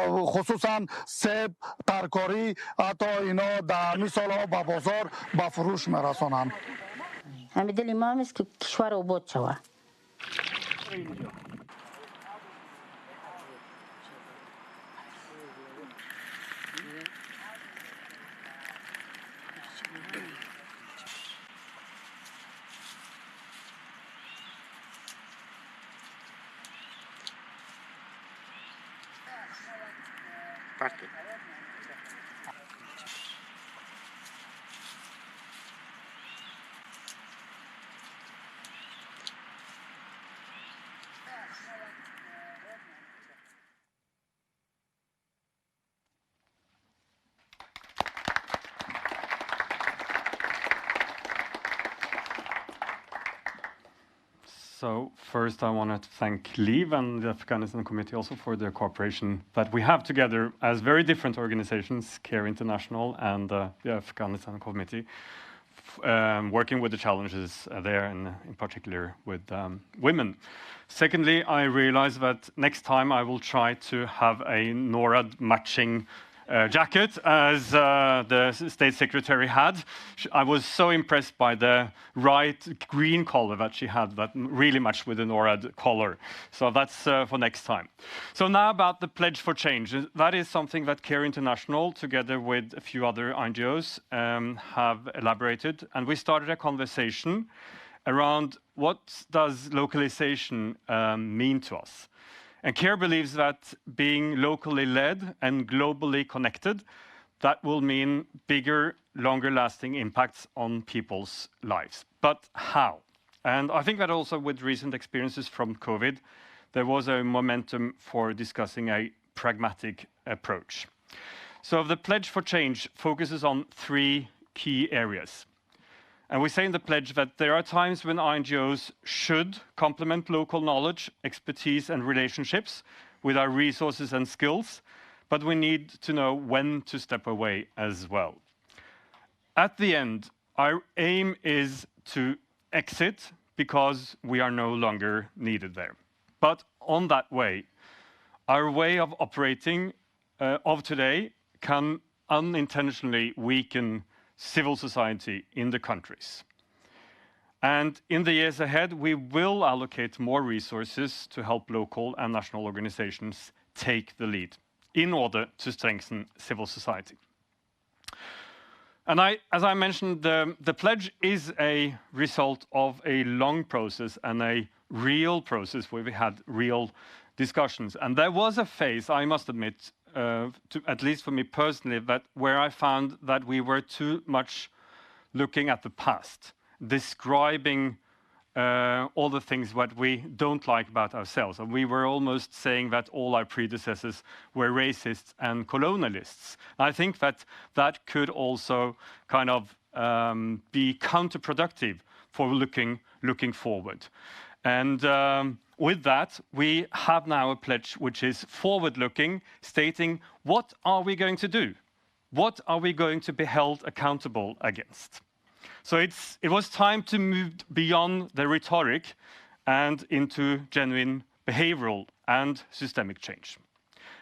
خصوصا سیب، ترکاری، حتی اینا در مثال ها به بازار به فروش میرسانند. همین دل ما است که کشور آباد شود. So first I want to thank LEAVE and the Afghanistan Committee also for the cooperation that we have together as very different organizations, CARE International and the Afghanistan Committee, working with the challenges there, and in particular with women. Secondly, I realized that next time I will try to have a Norad matching jacket as the state secretary had. I was so impressed by the green color that she had that really matched with the Norad color. So that's for next time. So now about the Pledge for Change. That is something that CARE International, together with a few other NGOs, have elaborated. And we started a conversation around what does localization mean to us. And CARE believes that being locally led and globally connected, that will mean bigger, longer-lasting impacts on people's lives. But how? And I think that also with recent experiences from COVID, there was a momentum for discussing a pragmatic approach. So the Pledge for Change focuses on 3 key areas. And we say in the pledge that there are times when NGOs should complement local knowledge, expertise, and relationships with our resources and skills, but we need to know when to step away as well. At the end, our aim is to exit because we are no longer needed there. But on that way, our way of operating of today can unintentionally weaken civil society in the countries. And in the years ahead, we will allocate more resources to help local and national organizations take the lead in order to strengthen civil society. And as I mentioned, the pledge is a result of a long process and a real process where we had real discussions. And there was a phase, I must admit, at least for me personally, where I found that we were too much looking at the past, describing all the things that we don't like about ourselves. And we were almost saying that all our predecessors were racists and colonialists. I think that that could also kind of be counterproductive for looking forward. And with that, we have now a pledge which is forward-looking, stating what are we going to do? What are we going to be held accountable against? So it was time to move beyond the rhetoric and into genuine behavioral and systemic change.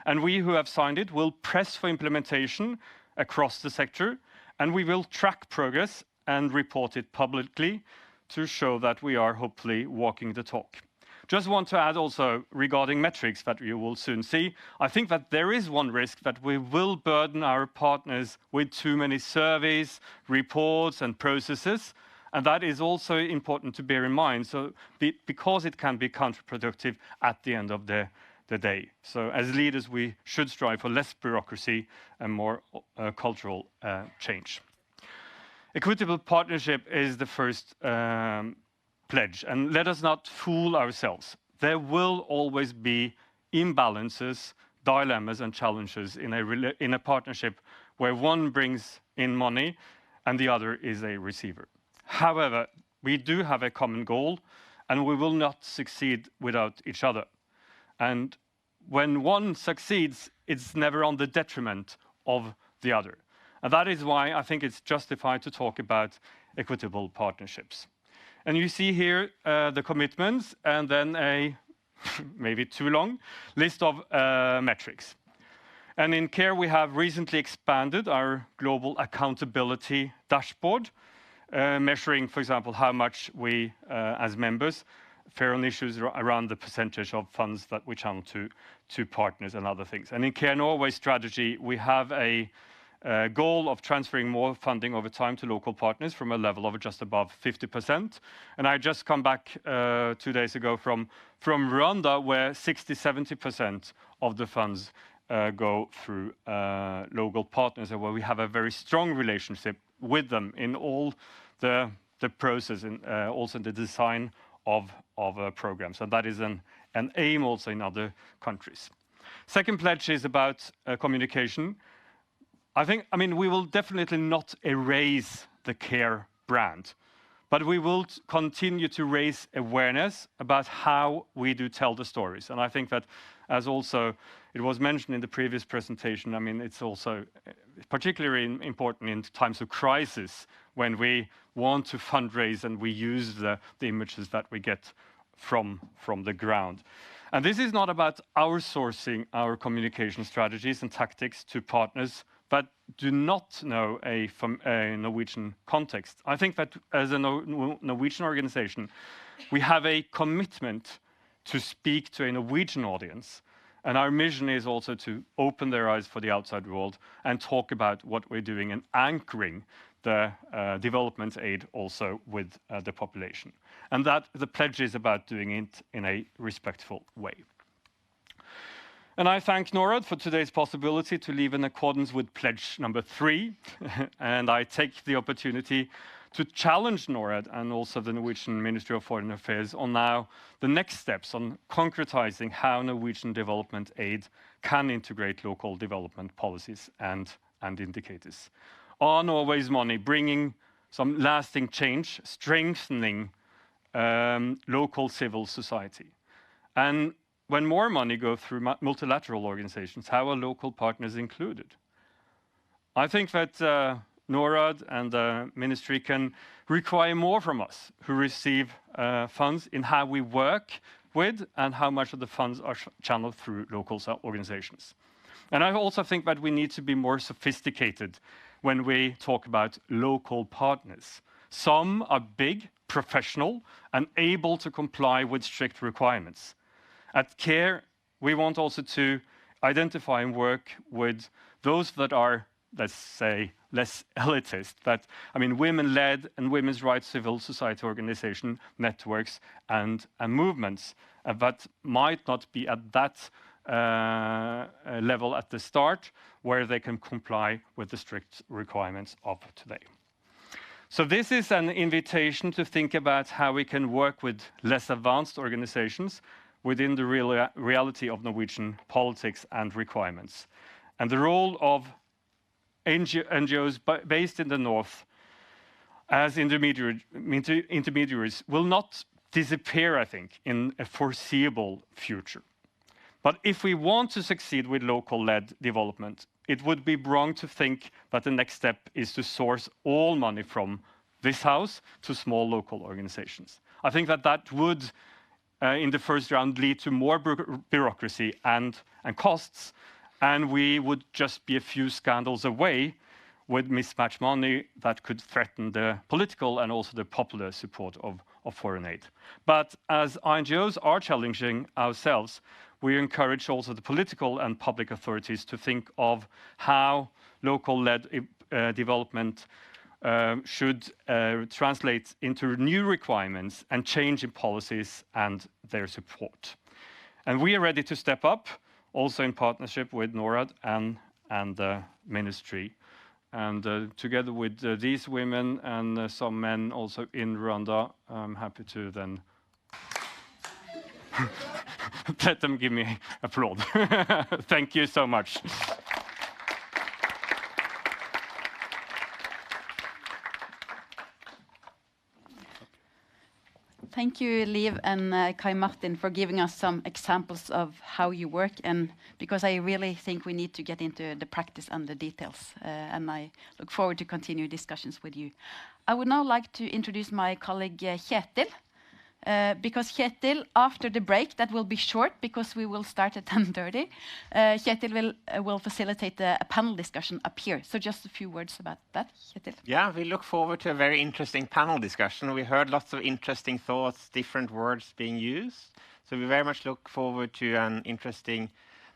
And we who have signed it will press for implementation across the sector, and we will track progress and report it publicly to show that we are hopefully walking the talk. Just want to add also regarding metrics that you will soon see, I think that there is one risk that we will burden our partners with too many surveys, reports, and processes. And that is also important to bear in mind, because it can be counterproductive at the end of the day. So as leaders, we should strive for less bureaucracy and more cultural change. Equitable Partnership is the first pledge, and let us not fool ourselves. There will always be imbalances, dilemmas, and challenges in a partnership where one brings in money and the other is a receiver. However, we do have a common goal, and we will not succeed without each other. And when one succeeds, it's never on the detriment of the other. And that is why I think it's justified to talk about equitable partnerships. And you see here the commitments and then a maybe too long list of metrics. And in CARE, we have recently expanded our global accountability dashboard, measuring, for example, how much we, as members, fare on issues around the percentage of funds that we channel to partners and other things. And in CARE Norway strategy, we have a goal of transferring more funding over time to local partners from a level of just above 50%. And I just come back 2 days ago from Rwanda, where 60–70% of the funds go through local partners, and where we have a very strong relationship with them in all the process and also the design of programs. And that is an aim also in other countries. Second pledge is about communication. I mean, we will definitely not erase the CARE brand, but we will continue to raise awareness about how we do tell the stories. And I think that, as also it was mentioned in the previous presentation, I mean, it's also particularly important in times of crisis when we want to fundraise and we use the images that we get from the ground. And this is not about outsourcing our communication strategies and tactics to partners that do not know a Norwegian context. I think that as a Norwegian organization, we have a commitment to speak to a Norwegian audience. And our mission is also to open their eyes for the outside world and talk about what we're doing and anchoring the development aid also with the population. And that the pledge is about doing it in a respectful way. And I thank Norad for today's possibility to live in accordance with pledge number 3. And I take the opportunity to challenge Norad and also the Norwegian Ministry of Foreign Affairs on now the next steps on concretizing how Norwegian development aid can integrate local development policies and indicators. Are Norway's money bringing some lasting change, strengthening local civil society? And when more money goes through multilateral organizations, how are local partners included? I think that Norad and the ministry can require more from us who receive funds in how we work with and how much of the funds are channeled through local organizations. And I also think that we need to be more sophisticated when we talk about local partners. Some are big, professional, and able to comply with strict requirements. At CARE, we want also to identify and work with those that are, let's say, less elitist, that, I mean, women-led and women's rights civil society organization networks and movements that might not be at that level at the start where they can comply with the strict requirements of today. So this is an invitation to think about how we can work with less advanced organizations within the reality of Norwegian politics and requirements. And the role of NGOs based in the north as intermediaries will not disappear, I think, in a foreseeable future. But if we want to succeed with local-led development, it would be wrong to think that the next step is to source all money from this house to small local organizations. I think that that would, in the first round, lead to more bureaucracy and costs, and we would just be a few scandals away with mismatched money that could threaten the political and also the popular support of foreign aid. But as NGOs are challenging ourselves, we encourage also the political and public authorities to think of how local-led development should translate into new requirements and change in policies and their support. And we are ready to step up, also in partnership with Norad and the ministry. And together with these women and some men also in Rwanda, I'm happy to then let them give me applause. Thank you so much. Thank you, Liv and Kai Martin, for giving us some examples of how you work, and because I really think we need to get into the practice and the details, and I look forward to continue discussions with you. I would now like to introduce my colleague Kjetil, because Kjetil, after the break, that will be short because we will start at 10:30, Kjetil will facilitate a panel discussion up here. So just a few words about that, Kjetil. Yeah, we look forward to a very interesting panel discussion. We heard lots of interesting thoughts, different words being used. So we very much look forward to an interesting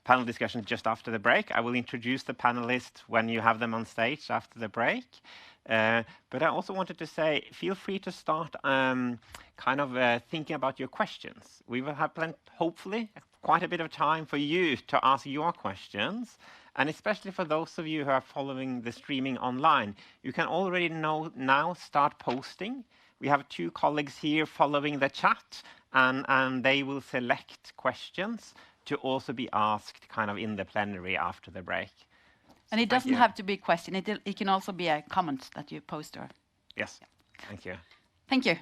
panel discussion just after the break. I will introduce the panelists when you have them on stage after the break. But I also wanted to say, feel free to start thinking about your questions. We will have hopefully quite a bit of time for you to ask your questions. And especially for those of you who are following the streaming online, you can already now start posting. We have 2 colleagues here following the chat, and they will select questions to also be asked in the plenary after the break. And it doesn't have to be a question. It can also be a comment that you post. Or yes. Yeah. Thank you. Thank you.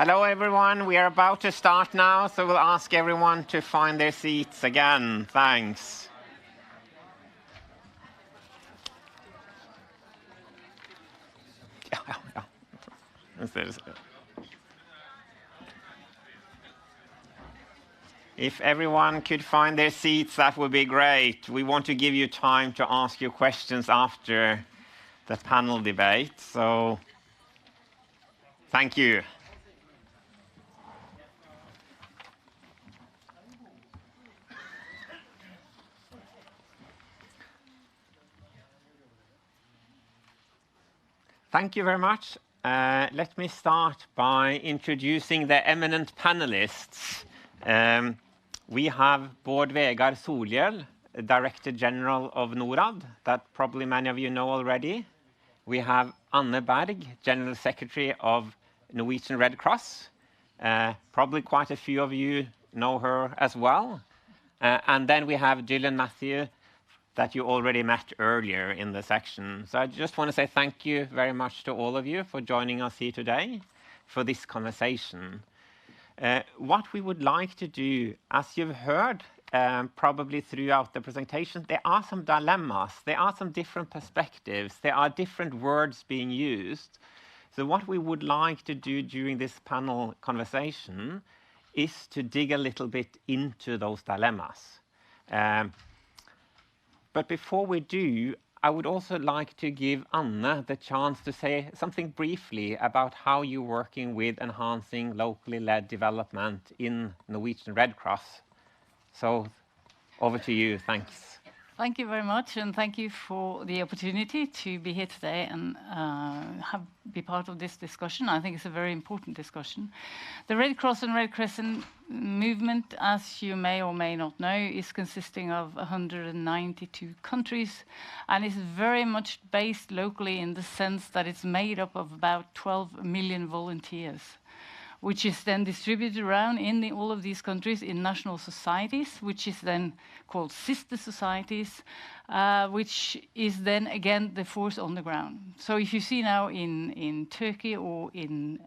Hello, everyone. We are about to start now, so we'll ask everyone to find their seats again. Thanks. If everyone could find their seats, that would be great. We want to give you time to ask your questions after the panel debate, so thank you. Thank you very much. Let me start by introducing the eminent panelists. We have Bård Vegar Solhjell, Director General of Norad, that probably many of you know already. We have Anne Berg, General Secretary of Norwegian Red Cross. Probably quite a few of you know her as well. And then we have Gillian Matthew, that you already met earlier in the section. So I just want to say thank you very much to all of you for joining us here today for this conversation. What we would like to do, as you've heard probably throughout the presentation, there are some dilemmas, there are some different perspectives, there are different words being used. So what we would like to do during this panel conversation is to dig a little bit into those dilemmas. But before we do, I would also like to give Anne the chance to say something briefly about how you're working with enhancing locally led development in Norwegian Red Cross. So over to you, thanks. Thank you very much, and thank you for the opportunity to be here today and be part of this discussion. I think it's a very important discussion. The Red Cross and Red Crescent movement, as you may or may not know, is consisting of 192 countries, and is very much based locally in the sense that it's made up of about 12 million volunteers, which is then distributed around in all of these countries in national societies, which is then called sister societies, which is then again the force on the ground. So if you see now in Turkey or in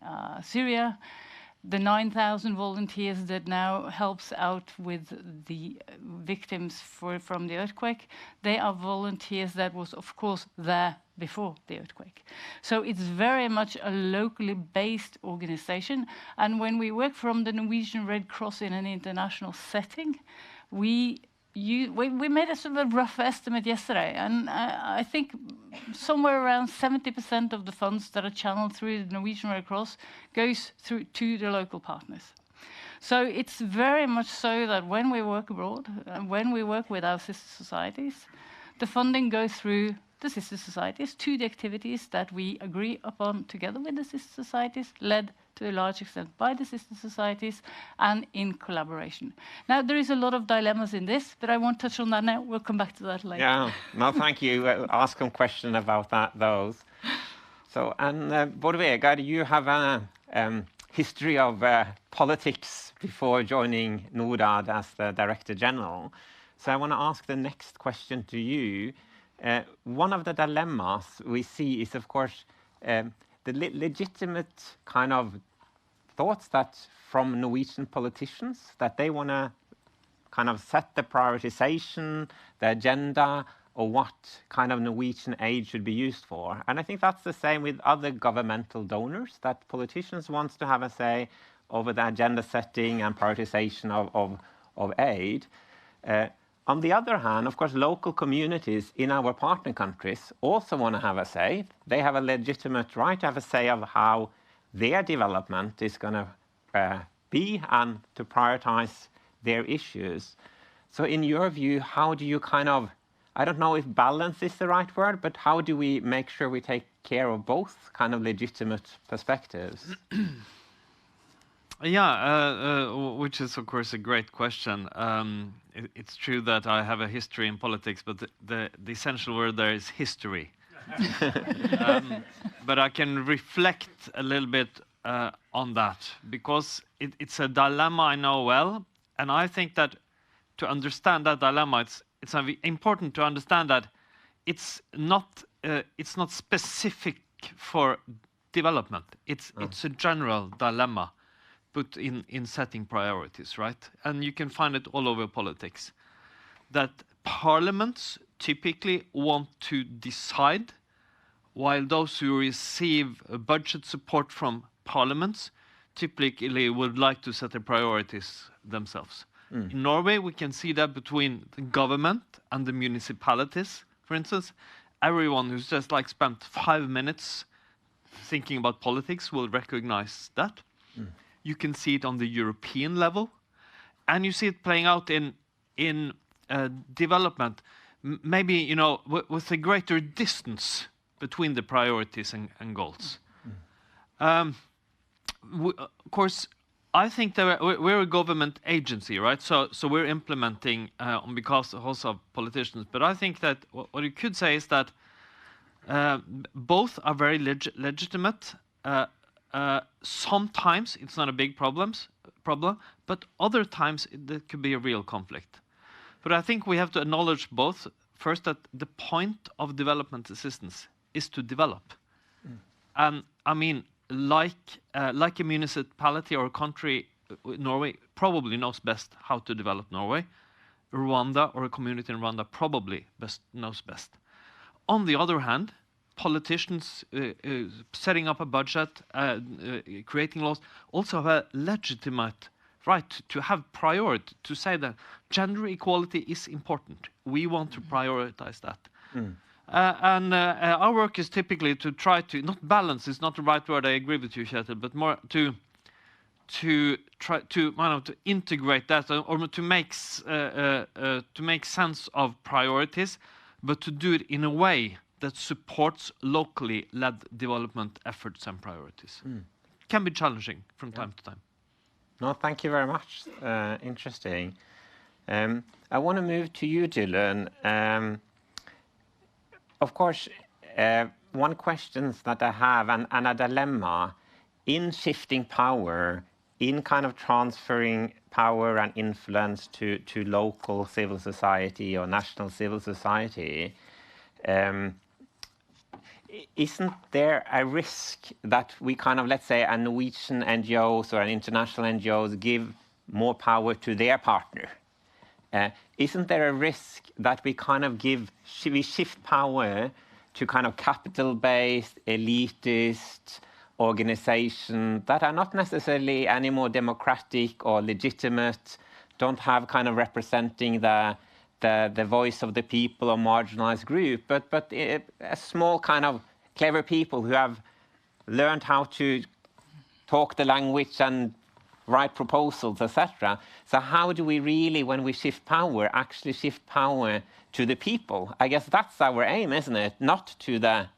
Syria, the 9,000 volunteers that now helps out with the victims from the earthquake, they are volunteers that was of course there before the earthquake. So it's very much a locally based organization. And when we work from the Norwegian Red Cross in an international setting, we made a sort of rough estimate yesterday, and I think somewhere around 70% of the funds that are channeled through the Norwegian Red Cross goes through to the local partners. So it's very much so that when we work abroad, and when we work with our sister societies, the funding goes through the sister societies to the activities that we agree upon together with the sister societies, led to a large extent by the sister societies and in collaboration. Now, there is a lot of dilemmas in this, but I won't touch on that now. We'll come back to that later. Yeah, no, thank you. Ask some question about those. So, and Bård Vegar, you have a history of politics before joining Norad as the Director General. So I want to ask the next question to you. One of the dilemmas we see is, of course, the legitimate kind of thoughts that from Norwegian politicians, that they want to kind of set the prioritization, the agenda, or what kind of Norwegian aid should be used for. And I think that's the same with other governmental donors, that politicians want to have a say over the agenda setting and prioritization of aid. On the other hand, of course, local communities in our partner countries also want to have a say. They have a legitimate right to have a say of how their development is going to be and to prioritize their issues. So in your view, how do you kind of, I don't know if balance is the right word, but how do we make sure we take care of both kind of legitimate perspectives? Yeah, which is, of course, a great question. It's true that I have a history in politics, but the essential word there is history. But I can reflect a little bit on that, because it's a dilemma I know well. And I think that to understand that dilemma, it's important to understand that it's not specific for development. It's a general dilemma but in setting priorities, right? And you can find it all over politics, that parliaments typically want to decide, while those who receive budget support from parliaments typically would like to set their priorities themselves. In Norway, we can see that between the government and the municipalities, for instance. Everyone who's just like spent 5 minutes thinking about politics will recognize that. You can see it on the European level, and you see it playing out in development, maybe, you know, with a greater distance between the priorities and goals. Of course, I think that we're a government agency, right? So we're implementing on behalf also of politicians. But I think that what you could say is that both are very legitimate. Sometimes it's not a big problem, but other times there could be a real conflict. But I think we have to acknowledge both. First, that the point of development assistance is to develop. And I mean, like a municipality or a country, Norway probably knows best how to develop Norway. Rwanda or a community in Rwanda probably knows best. On the other hand, politicians setting up a budget, creating laws, also have a legitimate right to have priority, to say that gender equality is important. We want to prioritize that. And our work is typically to try to, not balance is not the right word, I agree with you, Kjetil, but more to try to integrate that, or to make sense of priorities, but to do it in a way that supports locally led development efforts and priorities. Can be challenging from time to time. No, thank you very much. Interesting. I want to move to you, Dylan. Of course, one question that I have, and a dilemma, in shifting power, in kind of transferring power and influence to local civil society or national civil society, isn't there a risk that we kind of, let's say, a Norwegian NGOs or an international NGOs give more power to their partner? Isn't there a risk that we kind of we shift power to kind of capital-based, elitist organizations that are not necessarily any more democratic or legitimate, don't have kind of representing the voice of the people or marginalized group, but a small kind of clever people who have learned how to talk the language and write proposals, etc. So how do we really, when we shift power, actually shift power to the people? I guess that's our aim, isn't it? Not to the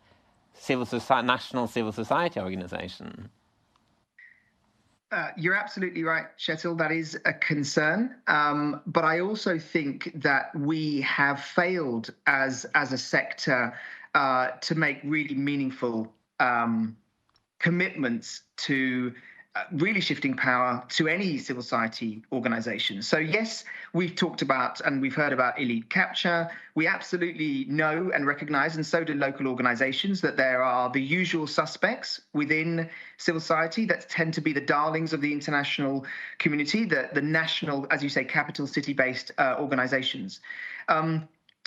national civil society organization. You're absolutely right, Kjetil. That is a concern. But I also think that we have failed as a sector to make really meaningful commitments to really shifting power to any civil society organization. So yes, we've talked about and we've heard about elite capture. We absolutely know and recognize, and so do local organizations, that there are the usual suspects within civil society that tend to be the darlings of the international community, the national, as you say, capital city-based organizations.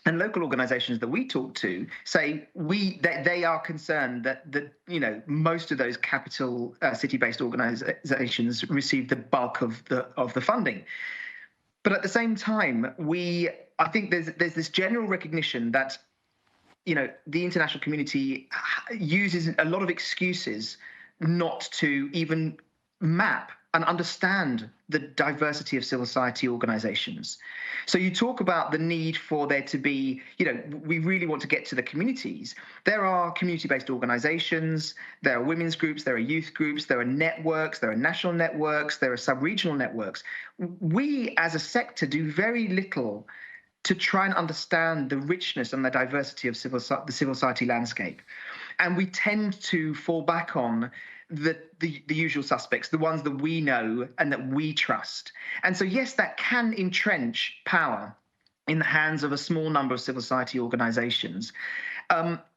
And local organizations that we talk to say they are concerned that most of those capital city-based organizations receive the bulk of the funding. But at the same time, I think there's this general recognition that the international community uses a lot of excuses not to even map and understand the diversity of civil society organizations. So you talk about the need for there to be, we really want to get to the communities. There are community-based organizations, there are women's groups, there are youth groups, there are networks, there are national networks, there are sub-regional networks. We as a sector do very little to try and understand the richness and the diversity of the civil society landscape. And we tend to fall back on the usual suspects, the ones that we know and that we trust. And so, yes, that can entrench power in the hands of a small number of civil society organizations.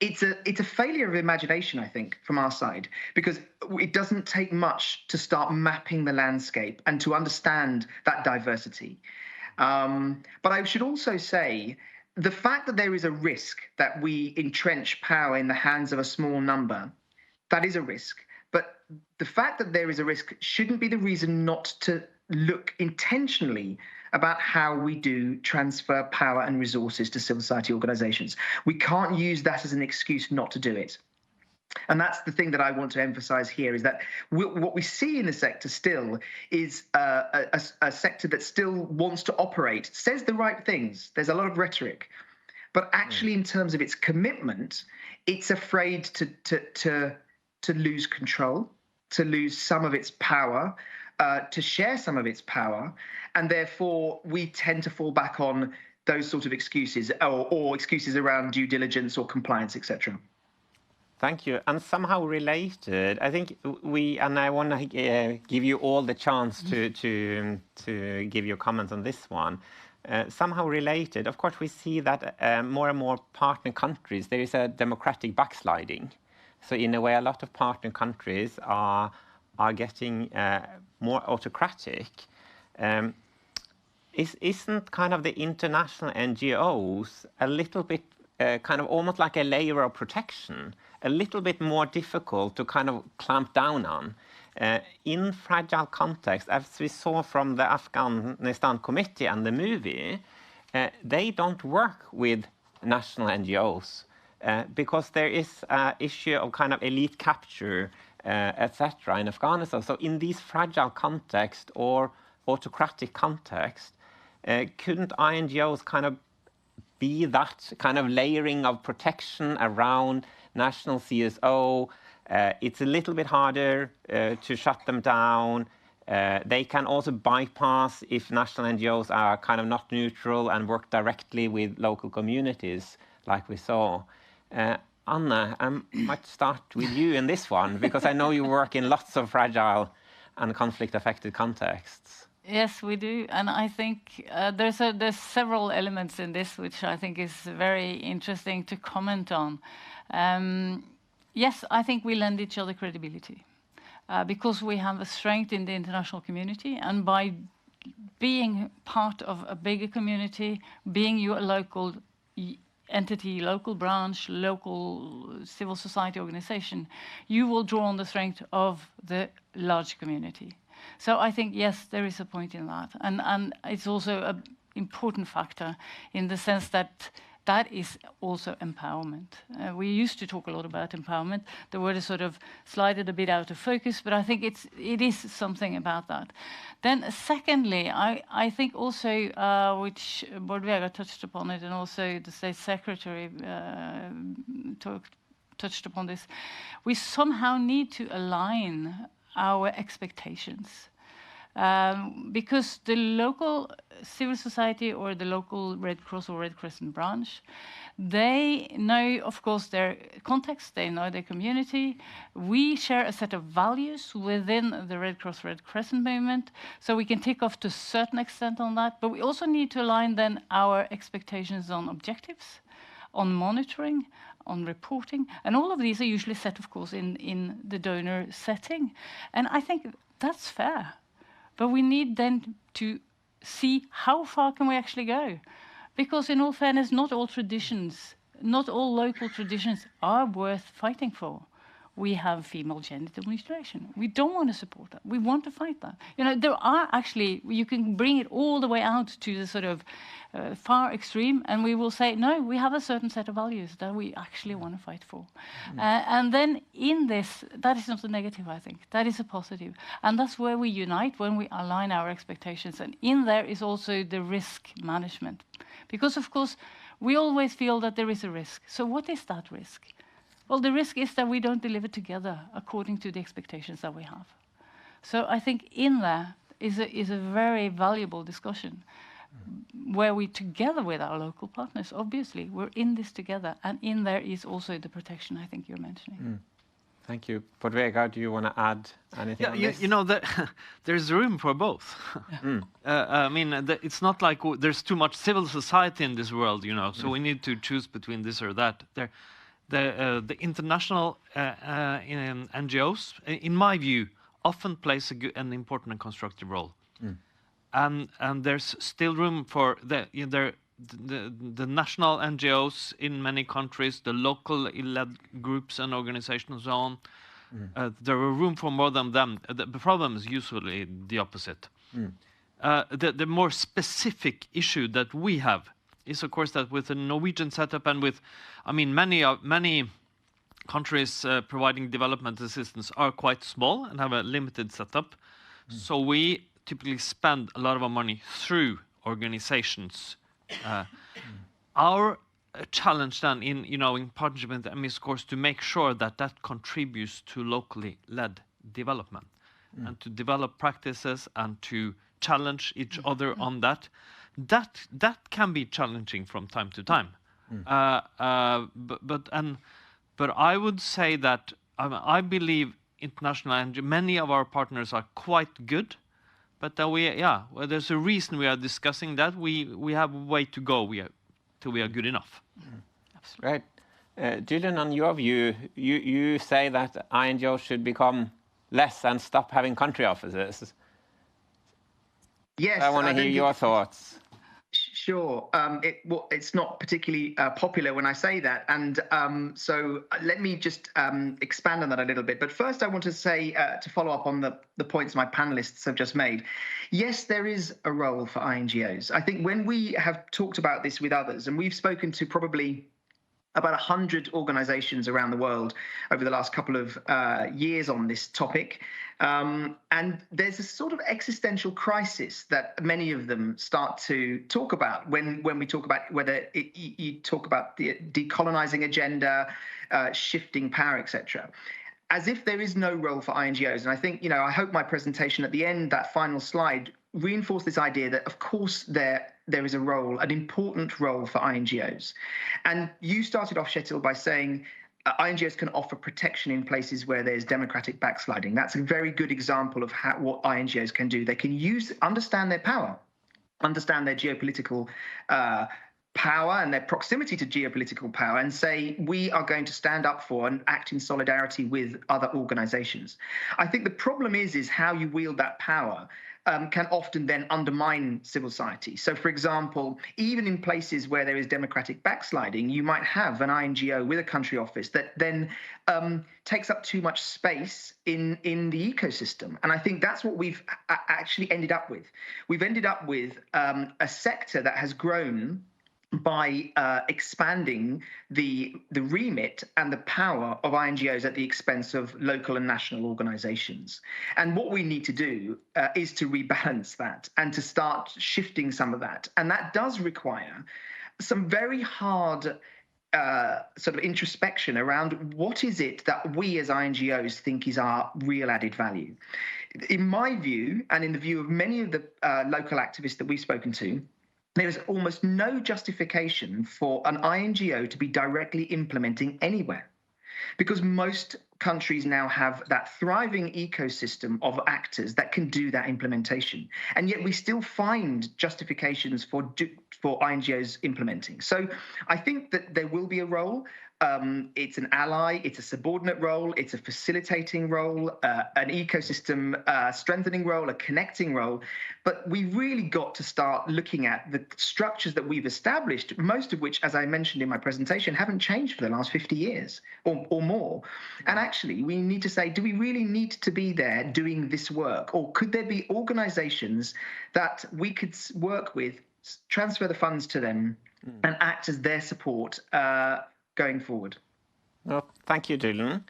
It's a failure of imagination, I think, from our side, because it doesn't take much to start mapping the landscape and to understand that diversity. But I should also say, the fact that there is a risk that we entrench power in the hands of a small number, that is a risk. But the fact that there is a risk shouldn't be the reason not to look intentionally about how we do transfer power and resources to civil society organizations. We can't use that as an excuse not to do it. And that's the thing that I want to emphasize here, is that what we see in the sector still is a sector that still wants to operate, says the right things. There's a lot of rhetoric. But actually, in terms of its commitment, it's afraid to lose control, to lose some of its power, to share some of its power. And therefore, we tend to fall back on those sort of excuses, or excuses around due diligence or compliance, etc. Thank you. And somehow related, I think and I want to give you all the chance to give your comments on this one. Somehow related, of course, we see that more and more partner countries, there is a democratic backsliding. So in a way, a lot of partner countries are getting more autocratic. Isn't kind of the international NGOs a little bit kind of almost like a layer of protection, a little bit more difficult to kind of clamp down on? In fragile context, as we saw from the Afghanistan committee and the movie, they don't work with national NGOs because there is an issue of kind of elite capture, etc. in Afghanistan. So in these fragile context or autocratic context, couldn't NGOs kind of be that kind of layering of protection around national CSO? It's a little bit harder to shut them down. They can also bypass if national NGOs are kind of not neutral and work directly with local communities, like we saw. Anna, I might start with you in this one, because I know you work in lots of fragile and conflict-affected contexts. Yes, we do, and I think there's several elements in this which I think is very interesting to comment on. Yes, I think we lend each other credibility because we have a strength in the international community, and by being part of a bigger community, being you a local entity, local branch, local civil society organization, you will draw on the strength of the large community. So I think, yes, there is a point in that. And it's also an important factor in the sense that that is also empowerment. We used to talk a lot about empowerment. The word is sort of slided a bit out of focus, but I think it is something about that. Then secondly, I think also, which Bård Vegar touched upon it, and also the State Secretary touched upon this, we somehow need to align our expectations. Because the local civil society or the local Red Cross or Red Crescent branch, they know, of course, their context, they know their community. We share a set of values within the Red Cross, Red Crescent movement, so we can tick off to a certain extent on that, but we also need to align then our expectations on objectives, on monitoring, on reporting, and all of these are usually set, of course, in the donor setting. And I think that's fair. But we need then to see how far can we actually go. Because in all fairness, not all traditions, not all local traditions are worth fighting for. We have female genital mutilation. We don't want to support that. We want to fight that. You know, there are actually, you can bring it all the way out to the sort of far extreme, and we will say, no, we have a certain set of values that we actually want to fight for. And then in this, that is not a negative, I think. That is a positive. And that's where we unite, when we align our expectations. And in there is also the risk management. Because, of course, we always feel that there is a risk. So what is that risk? Well, the risk is that we don't deliver together according to the expectations that we have. So I think in there is a very valuable discussion where we, together with our local partners, obviously, we're in this together. And in there is also the protection I think you're mentioning. Thank you. Bård Vegar, do you want to add anything on this? You know, there's room for both. I mean, it's not like there's too much civil society in this world, you know, so we need to choose between this or that. the international NGOs, in my view, often plays an important and constructive role. And there's still room for the national NGOs in many countries, the local-led groups and organizations and so on. There are room for more than them. The problem is usually the opposite. The more specific issue that we have is, of course, that with the Norwegian setup and with, I mean, many countries providing development assistance are quite small and have a limited setup. So we typically spend a lot of our money through organizations. Our challenge then in partnership with them is, of course, to make sure that that contributes to locally led development and to develop practices and to challenge each other on that. That can be challenging from time to time. But I would say that I believe international and many of our partners are quite good. But there's a reason we are discussing that. We have a way to go till we are good enough. Right. Julian, on your view, you say that NGOs should become less and stop having country offices. Yes, I want to hear your thoughts. Sure. It's not particularly popular when I say that. And so let me just expand on that a little bit. But first, I want to say, to follow up on the points my panelists have just made. Yes, there is a role for NGOs. I think when we have talked about this with others, and we've spoken to probably about 100 organizations around the world over the last couple of years on this topic. And there's a sort of existential crisis that many of them start to talk about when we talk about whether you talk about the decolonizing agenda, shifting power, etc. As if there is no role for NGOs. And I think, I hope my presentation at the end, that final slide, reinforced this idea that, of course, there is a role, an important role for NGOs. And you started off, Kjetil, by saying NGOs can offer protection in places where there's democratic backsliding. That's a very good example of what NGOs can do. They can understand their power, understand their geopolitical power and their proximity to geopolitical power, and say, we are going to stand up for and act in solidarity with other organizations. I think the problem is how you wield that power can often then undermine civil society. So, for example, even in places where there is democratic backsliding, you might have an NGO with a country office that then takes up too much space in the ecosystem. And I think that's what we've actually ended up with. We've ended up with a sector that has grown by expanding the remit and the power of NGOs at the expense of local and national organizations. And what we need to do is to rebalance that and to start shifting some of that. And that does require some very hard sort of introspection around what is it that we as NGOs think is our real added value. In my view, and in the view of many of the local activists that we've spoken to, there is almost no justification for an NGO to be directly implementing anywhere, because most countries now have that thriving ecosystem of actors that can do that implementation. And yet we still find justifications for NGOs implementing. So I think that there will be a role. It's an ally, it's a subordinate role, it's a facilitating role, an ecosystem strengthening role, a connecting role. But we've really got to start looking at the structures that we've established, most of which, as I mentioned in my presentation, haven't changed for the last 50 years or more. And actually, we need to say, do we really need to be there doing this work? Or could there be organizations that we could work with, transfer the funds to them, and act as their support going forward? Well, thank you, Julian.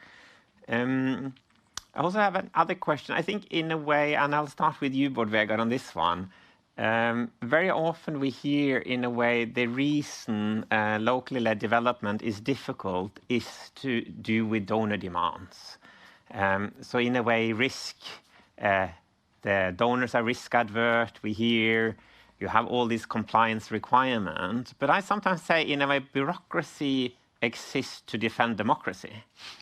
I also have another question. I think in a way, and I'll start with you, Bård Vegar, on this one. Very often we hear, in a way, the reason locally led development is difficult is to do with donor demands. So in a way, the donors are risk adverse. We hear you have all these compliance requirements. But I sometimes say, in a way, bureaucracy exists to defend democracy.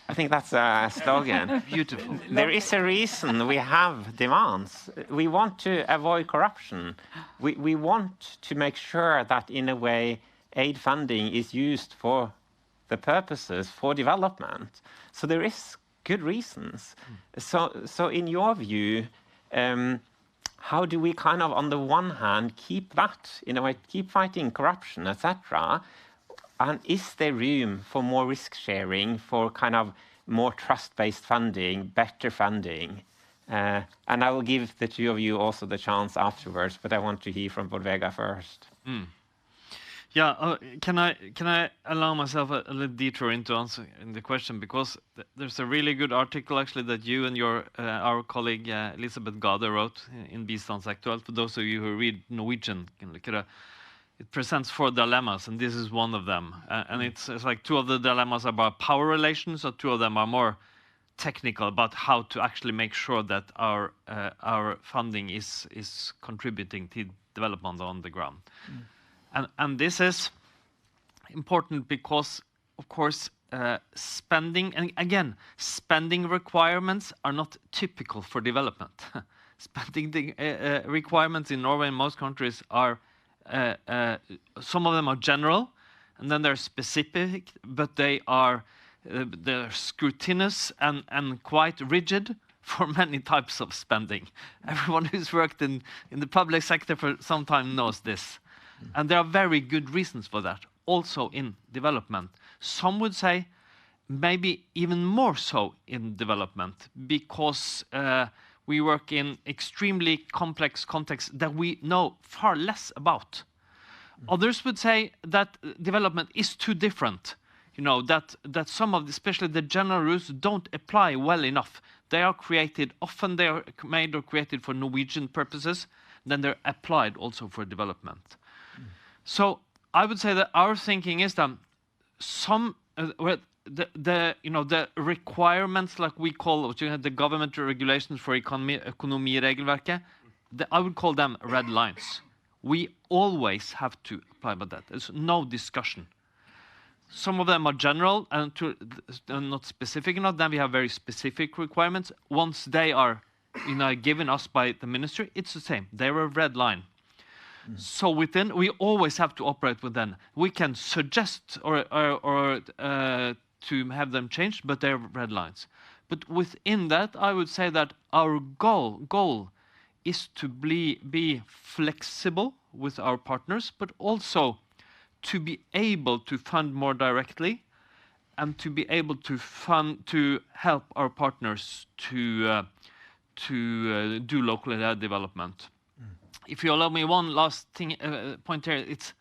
I think that's a slogan. Beautiful. There is a reason we have demands. We want to avoid corruption. We want to make sure that, in a way, aid funding is used for the purposes for development. So there is good reasons. So in your view, how do we kind of, on the one hand, keep that, in a way, keep fighting corruption, etc., and is there room for more risk sharing, for kind of more trust-based funding, better funding? And I will give the two of you also the chance afterwards, but I want to hear from Bodvega first. Yeah, can I allow myself a little detour into answering the question, because there's a really good article actually that you and our colleague Elisabeth Gade wrote in Bistandsaktuelt. For those of you who read Norwegian, you can look at it. It presents 4 dilemmas, and this is one of them. And it's like 2 of the dilemmas are about power relations, or 2 of them are more technical about how to actually make sure that our funding is contributing to development on the ground. And this is important because, of course, spending, and again, spending requirements are not typical for development. Spending requirements in Norway and most countries are, some of them are general, and then they're specific, but they're scrutinous and quite rigid for many types of spending. Everyone who's worked in the public sector for some time knows this. And there are very good reasons for that, also in development. Some would say maybe even more so in development, because we work in extremely complex contexts that we know far less about. Others would say that development is too different, you know, that some of, especially the general rules, don't apply well enough. They are created, often they are made or created for Norwegian purposes, then they're applied also for development. So I would say that our thinking is that some, the requirements, like we call the government regulations for økonomiregelverket, I would call them red lines. We always have to apply by that. There's no discussion. Some of them are general and not specific enough. Then we have very specific requirements. Once they are, given us by the ministry, it's the same. They're a red line. So within, we always have to operate within. We can suggest or to have them changed, but they're red lines. But within that, I would say that our goal is to be flexible with our partners, but also to be able to fund more directly, and to be able to help our partners to do local development. If you allow me one last thing, point here, it's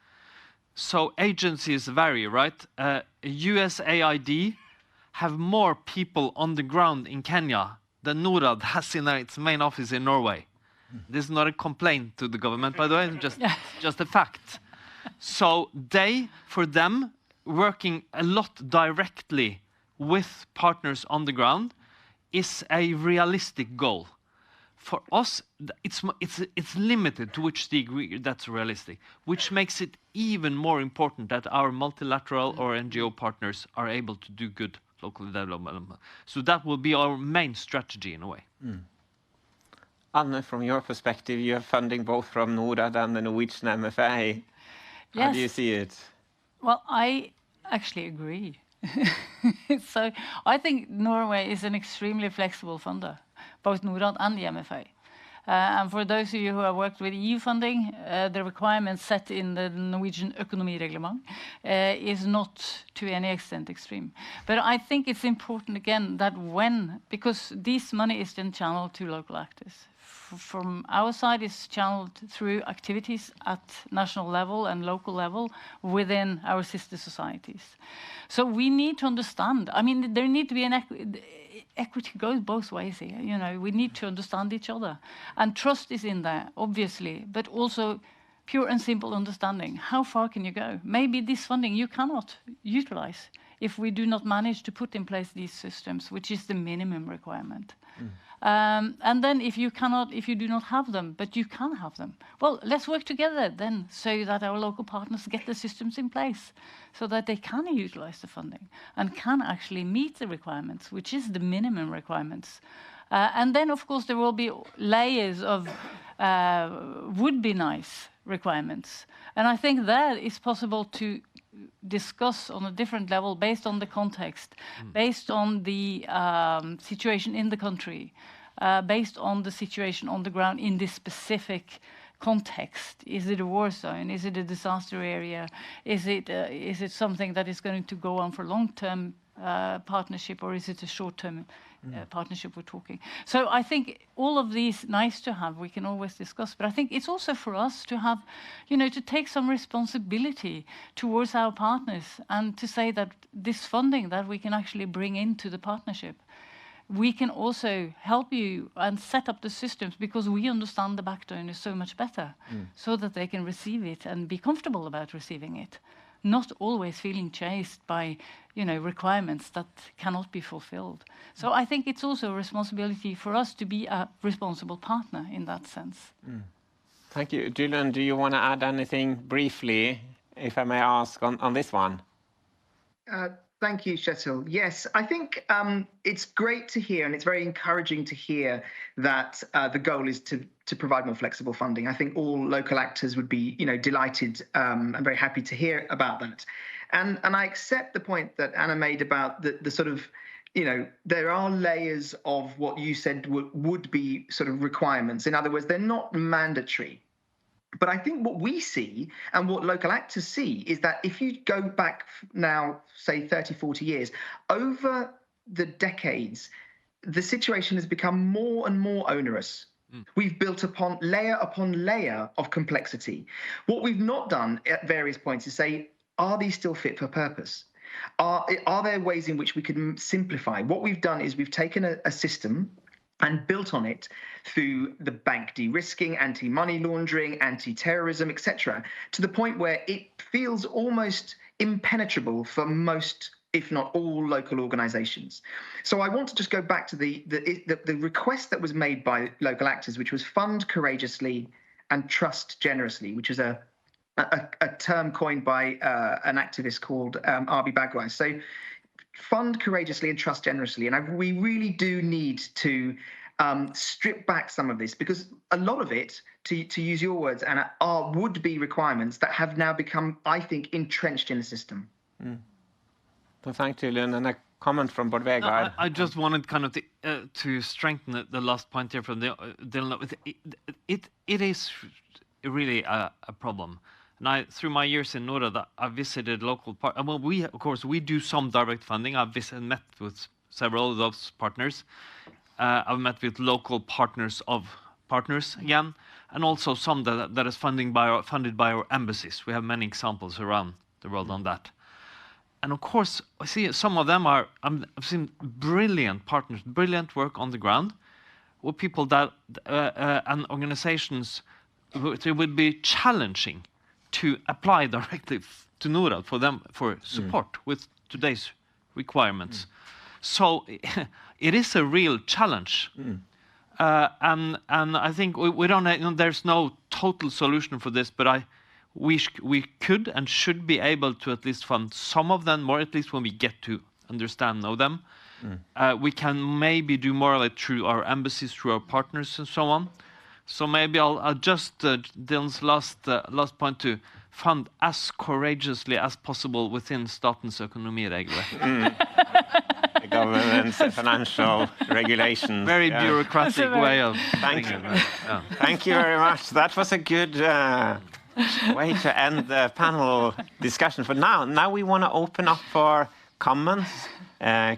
so agencies vary, right? USAID have more people on the ground in Kenya than Norad has in its main office in Norway. This is not a complaint to the government, by the way, just a fact. So for them, working a lot directly with partners on the ground is a realistic goal. For us, it's limited to which degree that's realistic, which makes it even more important that our multilateral or NGO partners are able to do good local development. So that will be our main strategy in a way. Anne, from your perspective, you have funding both from Norad and the Norwegian MFA. Yes. How do you see it? Well, I actually agree. So I think Norway is an extremely flexible funder, both Norad and the MFA. And for those of you who have worked with EU funding, the requirements set in the Norwegian økonomireglement is not to any extent extreme. But I think it's important again that because this money is then channeled to local actors. From our side, it's channeled through activities at national level and local level within our sister societies. So we need to understand. I mean, there need to be an equity goes both ways here. You know, we need to understand each other, and trust is in there, obviously, but also pure and simple understanding. How far can you go? Maybe this funding you cannot utilize if we do not manage to put in place these systems, which is the minimum requirement. And then if you do not have them, but you can have them, well, let's work together then so that our local partners get the systems in place so that they can utilize the funding and can actually meet the requirements, which is the minimum requirements. And then, of course, there will be layers of would-be-nice requirements. And I think that is possible to discuss on a different level based on the context, based on the situation in the country, based on the situation on the ground in this specific context. Is it a war zone? Is it a disaster area? Is it something that is going to go on for long-term partnership, or is it a short-term partnership we're talking? So I think all of these nice to have, we can always discuss, but I think it's also for us to have, to take some responsibility towards our partners and to say that this funding that we can actually bring into the partnership, we can also help you and set up the systems because we understand the back donors so much better, so that they can receive it and be comfortable about receiving it, not always feeling chased by requirements that cannot be fulfilled. So I think it's also a responsibility for us to be a responsible partner in that sense. Thank you. Julian, do you want to add anything briefly, if I may ask, on this one? Thank you, Kjetil. Yes, I think it's great to hear, and it's very encouraging to hear that the goal is to provide more flexible funding. I think all local actors would be, delighted and very happy to hear about that. And I accept the point that Anna made about the sort of, there are layers of what you said would be sort of requirements. In other words, they're not mandatory. But I think what we see and what local actors see is that if you go back now, say 30, 40 years, over the decades, the situation has become more and more onerous. We've built upon layer of complexity. What we've not done at various points is say, are these still fit for purpose? Are there ways in which we can simplify? What we've done is we've taken a system and built on it through the bank de-risking, anti-money laundering, anti-terrorism, etc., to the point where it feels almost impenetrable for most, if not all, local organizations. So I want to just go back to the request that was made by local actors, which was fund courageously and trust generously, which is a term coined by an activist called Arbi Bagwai. So fund courageously and trust generously. And we really do need to strip back some of this, because a lot of it, to use your words, Anna, are would-be requirements that have now become, I think, entrenched in the system. Well, thank you, Julian. And a comment from Bård Vegar. I just wanted kind of to strengthen the last point here from Dylan. It is really a problem. And through my years in Norad, I visited local partners. Well, of course, we do some direct funding. I've met with several of those partners. I've met with local partners of partners again, and also some that is funded by our embassies. We have many examples around the world on that. And of course, I see some of them I've seen brilliant partners, brilliant work on the ground, with people that and organizations, it would be challenging to apply directly to Norad for them for support with today's requirements. So it is a real challenge. And I think we don't there's no total solution for this, but we could and should be able to at least fund some of them, or at least when we get to know them. We can maybe do more of it through our embassies, through our partners and so on. So maybe I'll adjust Dylan's last point to fund as courageously as possible within statens økonomiregler. The government's financial regulations. Very bureaucratic way of thank you. Thank you very much. That was a good way to end the panel discussion. For now we want to open up for comments,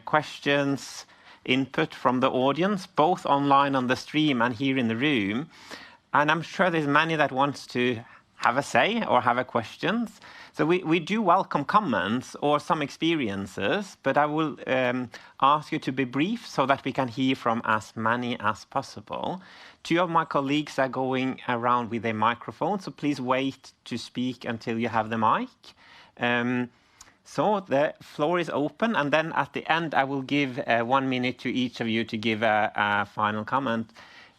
questions, input from the audience, both online on the stream and here in the room. And I'm sure there's many that wants to have a say or have a questions. So we do welcome comments or some experiences, but I will ask you to be brief so that we can hear from as many as possible. Two of my colleagues are going around with a microphone, so please wait to speak until you have the mic. So the floor is open, and then at the end I will give 1 minute to each of you to give a final comment.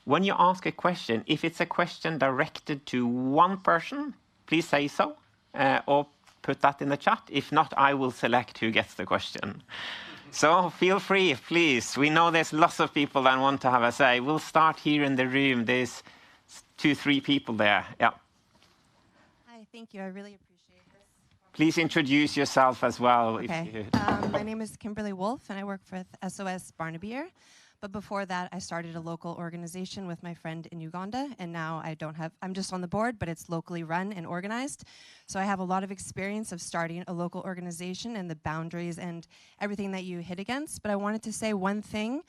When you ask a question, if it's a question directed to one person, please say so, or put that in the chat. If not, I will select who gets the question. So feel free, please. We know there's lots of people that want to have a say. We'll start here in the room. There's 2-3 people there. Yeah. Hi, thank you. I really appreciate this Please introduce yourself as well. Okay. My name is Kimberly Wolf, and I work with SOS Barnaby. But before that, I started a local organization with my friend in Uganda, and now I'm just on the board, but it's locally run and organized. So I have a lot of experience of starting a local organization and the boundaries and everything that you hit against. But I wanted to say one thing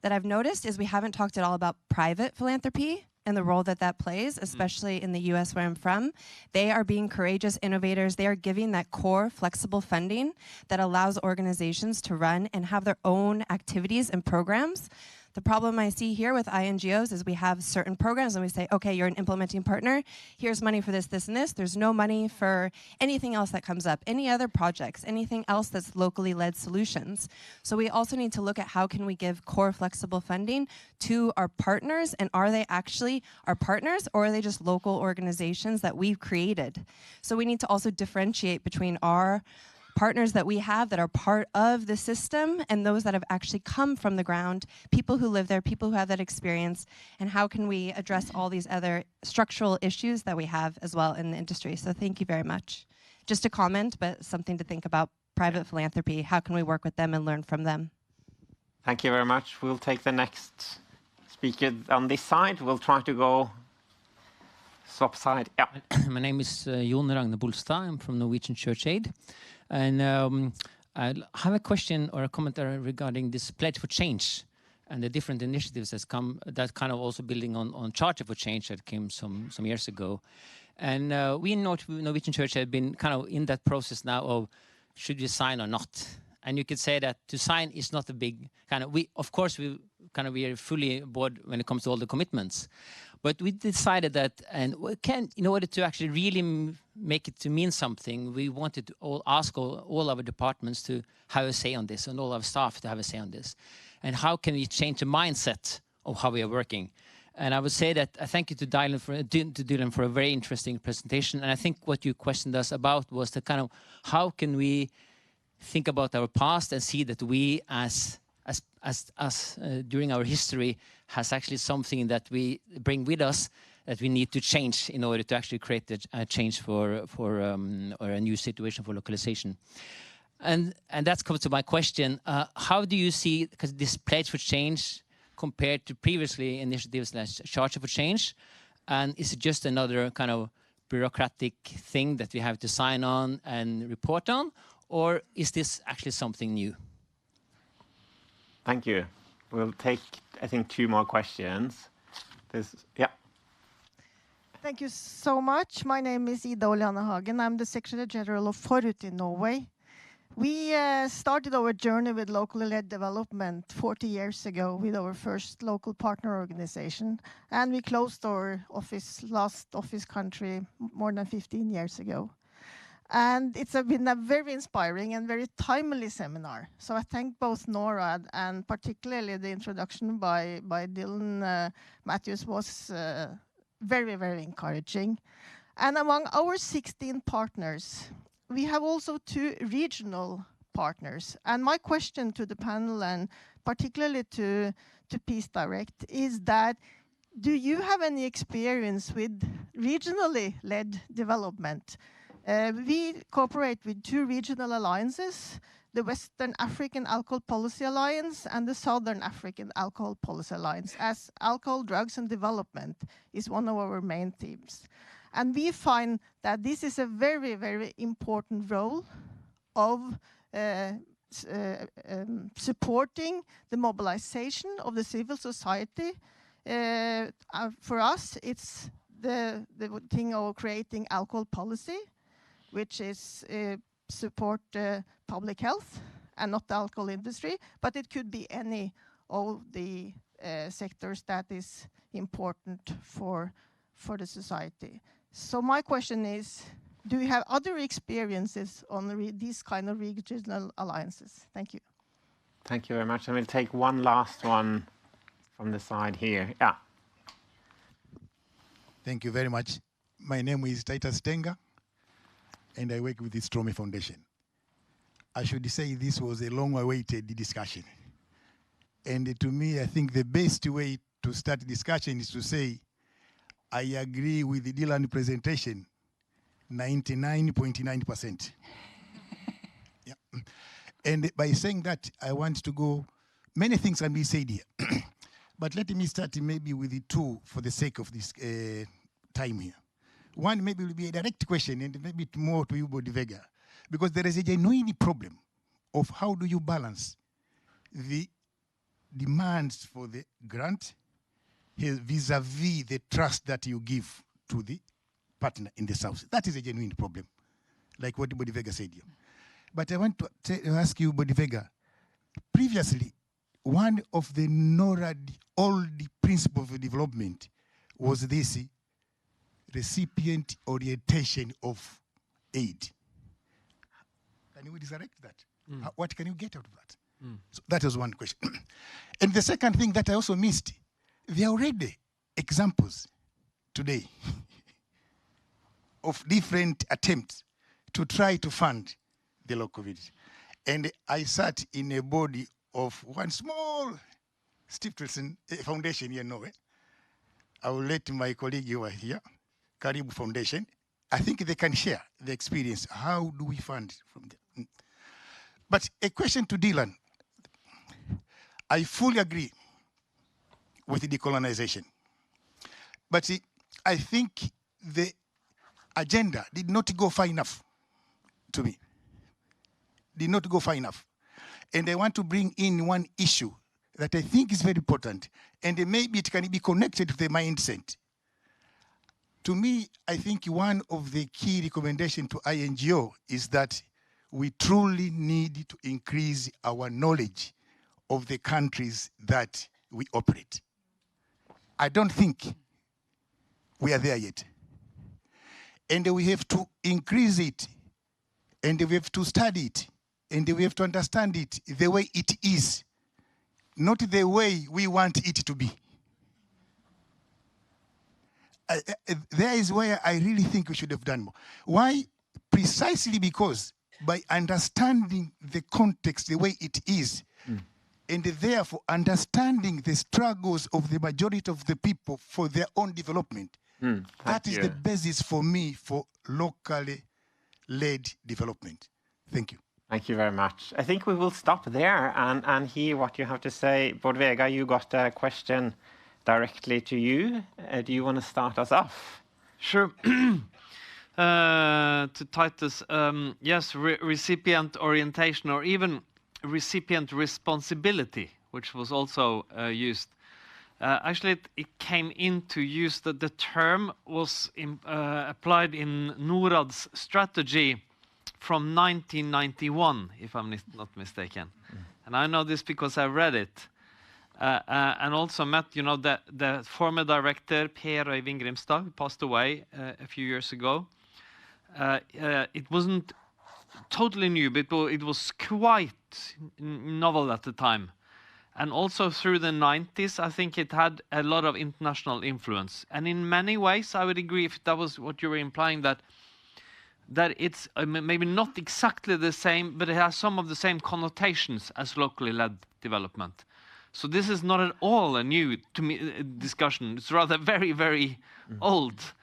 that I've noticed is we haven't talked at all about private philanthropy and the role that plays, especially in the US where I'm from. They are being courageous innovators. They are giving that core flexible funding that allows organizations to run and have their own activities and programs. The problem I see here with NGOs is we have certain programs and we say, okay, you're an implementing partner. Here's money for this, this, and this. There's no money for anything else that comes up, any other projects, anything else that's locally led solutions. So we also need to look at how can we give core flexible funding to our partners, and are they actually our partners or are they just local organizations that we've created? So we need to also differentiate between our partners that we have that are part of the system and those that have actually come from the ground, people who live there, people who have that experience, and how can we address all these other structural issues that we have as well in the industry. So thank you very much. Just a comment, but something to think about private philanthropy. How can we work with them and learn from them? Thank you very much. We'll take the next speaker on this side. We'll try to go swap side. Yeah. My name is Jon Ragne Bolstad. I'm from Norwegian Church Aid. And I have a question or a commentary regarding this Pledge for Change and the different initiatives that's come, that kind of also building on Charter for Change that came some years ago. And we in Norwegian Church have been kind of in that process now of should we sign or not. And you could say that to sign is not a big kind of, we are fully aboard when it comes to all the commitments. But we decided that, and in order to actually really make it to mean something, we wanted to ask all our departments to have a say on this, and all our staff to have a say on this. And how can we change the mindset of how we are working? And I would say that I thank you to Dylan for a very interesting presentation. And I think what you questioned us about was the kind of how can we think about our past and see that we as during our history has actually something that we bring with us that we need to change in order to actually create a change or a new situation for localization. And that comes to my question. How do you see this Pledge for Change compared to previously initiatives like Charter for Change? And is it just another kind of bureaucratic thing that we have to sign on and report on? Or is this actually something new? Thank you. We'll take, I think, 2 more questions. Yeah. Thank you so much. My name is Ida Oliane Hagen. I'm the Secretary General of Forut in Norway. We started our journey with locally led development 40 years ago with our first local partner organization. And we closed our last office country more than 15 years ago. And it's been a very inspiring and very timely seminar. So I thank both Norad and particularly the introduction by Dylan Matthews was very, very encouraging. And among our 16 partners, we have also 2 regional partners. And my question to the panel and particularly to Peace Direct is that do you have any experience with regionally led development? We cooperate with 2 regional alliances, the Western African Alcohol Policy Alliance and the Southern African Alcohol Policy Alliance, as alcohol, drugs, and development is one of our main themes. And we find that this is a very, very important role of supporting the mobilization of the civil society. For us, it's the thing of creating alcohol policy, which is support public health and not the alcohol industry, but it could be any of the sectors that is important for the society. So my question is, do you have other experiences on these kind of regional alliances? Thank you. Thank you very much. And we'll take one last one from the side here. Yeah. Thank you very much. My name is Titus Tenga, and I work with the Stromy Foundation. I should say this was a long-awaited discussion. And to me, I think the best way to start discussion is to say, I agree with the Dylan presentation 99.9%. Yeah. And by saying that, I want to go, many things can be said here. But let me start maybe with the two for the sake of this time here. One maybe will be a direct question and maybe more to you, Bodivega, because there is a genuine problem of how do you balance the demands for the grant vis-a-vis the trust that you give to the partner in the South. That is a genuine problem, like what Bodivega said here. But I want to ask you, Bodivega, previously, one of the Norad old principles of development was this recipient orientation of aid. Can you resurrect that? What can you get out of that? So that was one question. And the second thing that I also missed, there are already examples today of different attempts to try to fund the local village. And I sat in a body of one small Stephenson foundation here in Norway. I will let my colleague who are here, Karibu Foundation, I think they can share the experience. How do we fund from there? But a question to Dylan. I fully agree with the decolonization. But see, I think the agenda did not go far enough to me. Did not go far enough. And I want to bring in one issue that I think is very important, and maybe it can be connected to the mindset. To me, I think one of the key recommendations to INGO is that we truly need to increase our knowledge of the countries that we operate. I don't think we are there yet. And we have to increase it, and we have to study it, and we have to understand it the way it is, not the way we want it to be. There is where I really think we should have done more. Why? Precisely because by understanding the context the way it is, and therefore understanding the struggles of the majority of the people for their own development, that is the basis for me for locally led development. Thank you. Thank you very much. I think we will stop there and hear what you have to say. Bodvega, you got a question directly to you. Do you want to start us off? Sure. To Titus, yes, recipient orientation or even recipient responsibility, which was also used. Actually, it came into use that the term was applied in Norad's strategy from 1991, if I'm not mistaken. And I know this because I read it. And also met, you know, the former director, Per Øyvind Grimstad, who passed away a few years ago. It wasn't totally new, but it was quite novel at the time. And also through the 90s, I think it had a lot of international influence. And in many ways, I would agree, if that was what you were implying, that it's maybe not exactly the same, but it has some of the same connotations as locally led development. So this is not at all a new to me discussion. It's rather very, very old.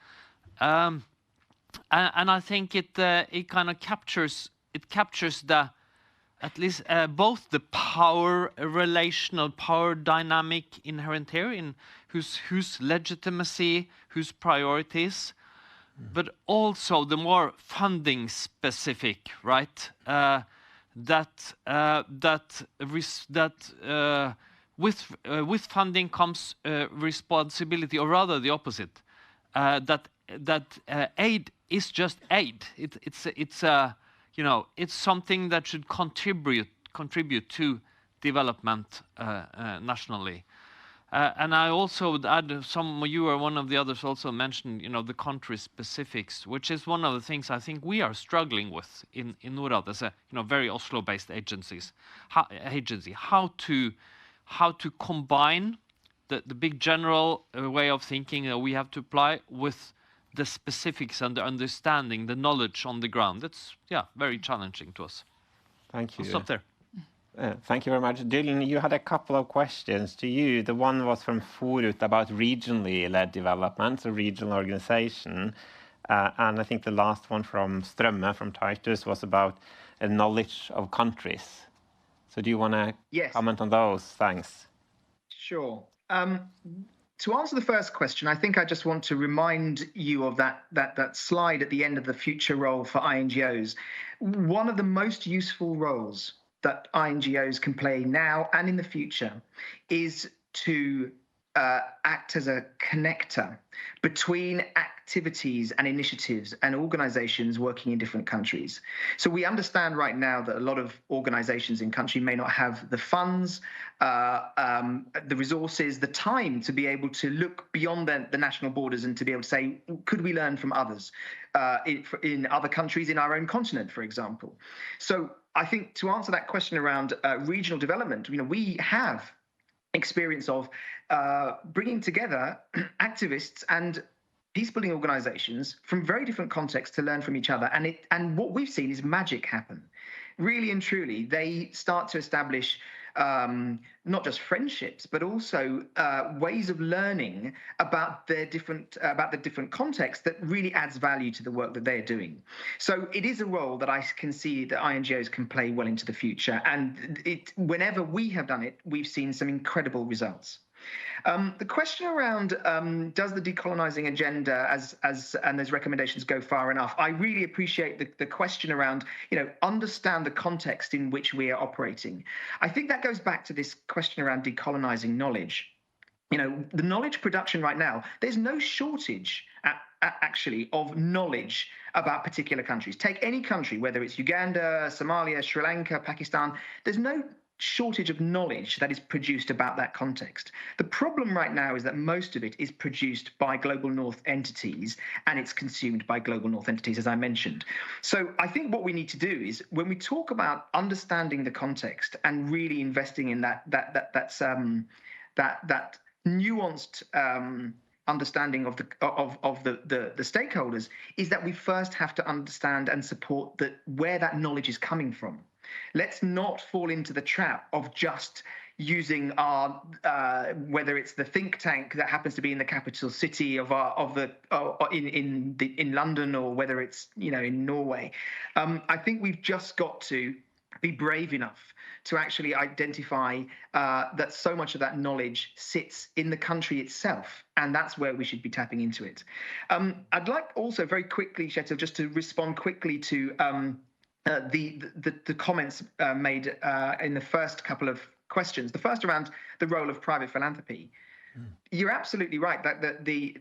And I think it kind of captures the, at least both the power relational power dynamic inherent here in whose legitimacy, whose priorities, but also the more funding specific, right? With funding comes responsibility, or rather the opposite. That aid is just aid. It's you know, it's something that should contribute to development nationally. And I also would add, some of you or one of the others also mentioned, you know, the country specifics, which is one of the things I think we are struggling with in Norad as a, you know, very Oslo-based agency. How to combine the big general way of thinking that we have to apply with the specifics and the understanding, the knowledge on the ground. That's, yeah, very challenging to us. Thank you. I'll stop there. Thank you very much. Dylan, you had a couple of questions to you. The one was from Forut about regionally led development, so regional organization. And I think the last one from Strømme, from Titus, was about a knowledge of countries. So do you want to comment on those? Thanks. Sure. To answer the first question, I think I just want to remind you of that slide at the end of the future role for INGOs. One of the most useful roles that INGOs can play now and in the future is to act as a connector between activities and initiatives and organizations working in different countries. So we understand right now that a lot of organizations in country may not have the funds, the resources, the time to be able to look beyond the national borders and to be able to say, could we learn from others in other countries in our own continent, for example? So I think to answer that question around regional development, we have experience of bringing together activists and peace-building organizations from very different contexts to learn from each other. And what we've seen is magic happen. Really and truly, they start to establish not just friendships, but also ways of learning about the different contexts that really adds value to the work that they're doing. So it is a role that I can see that INGOs can play well into the future. And whenever we have done it, we've seen some incredible results. The question around does the decolonizing agenda and those recommendations go far enough? I really appreciate the question around, understand the context in which we are operating. I think that goes back to this question around decolonizing knowledge. The knowledge production right now, there's no shortage actually of knowledge about particular countries. Take any country, whether it's Uganda, Somalia, Sri Lanka, Pakistan, there's no shortage of knowledge that is produced about that context. The problem right now is that most of it is produced by Global North entities and it's consumed by Global North entities, as I mentioned. So I think what we need to do is when we talk about understanding the context and really investing in that nuanced understanding of the stakeholders, is that we first have to understand and support where that knowledge is coming from. Let's not fall into the trap of just using our whether it's the think tank that happens to be in the capital city in London, or whether it's in Norway. I think we've just got to be brave enough to actually identify that so much of that knowledge sits in the country itself, and that's where we should be tapping into it. I'd like also very quickly, Kjetil, just to respond quickly to the comments made in the first couple of questions. The first around the role of private philanthropy. You're absolutely right that the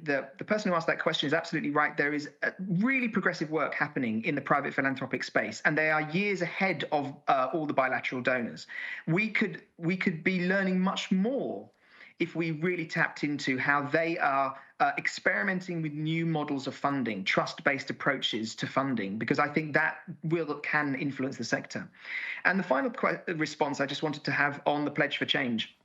person who asked that question is absolutely right. There is really progressive work happening in the private philanthropic space, and they are years ahead of all the bilateral donors. We could be learning much more if we really tapped into how they are experimenting with new models of funding, trust-based approaches to funding, because I think that can influence the sector. And the final response I just wanted to have on the Pledge for Change.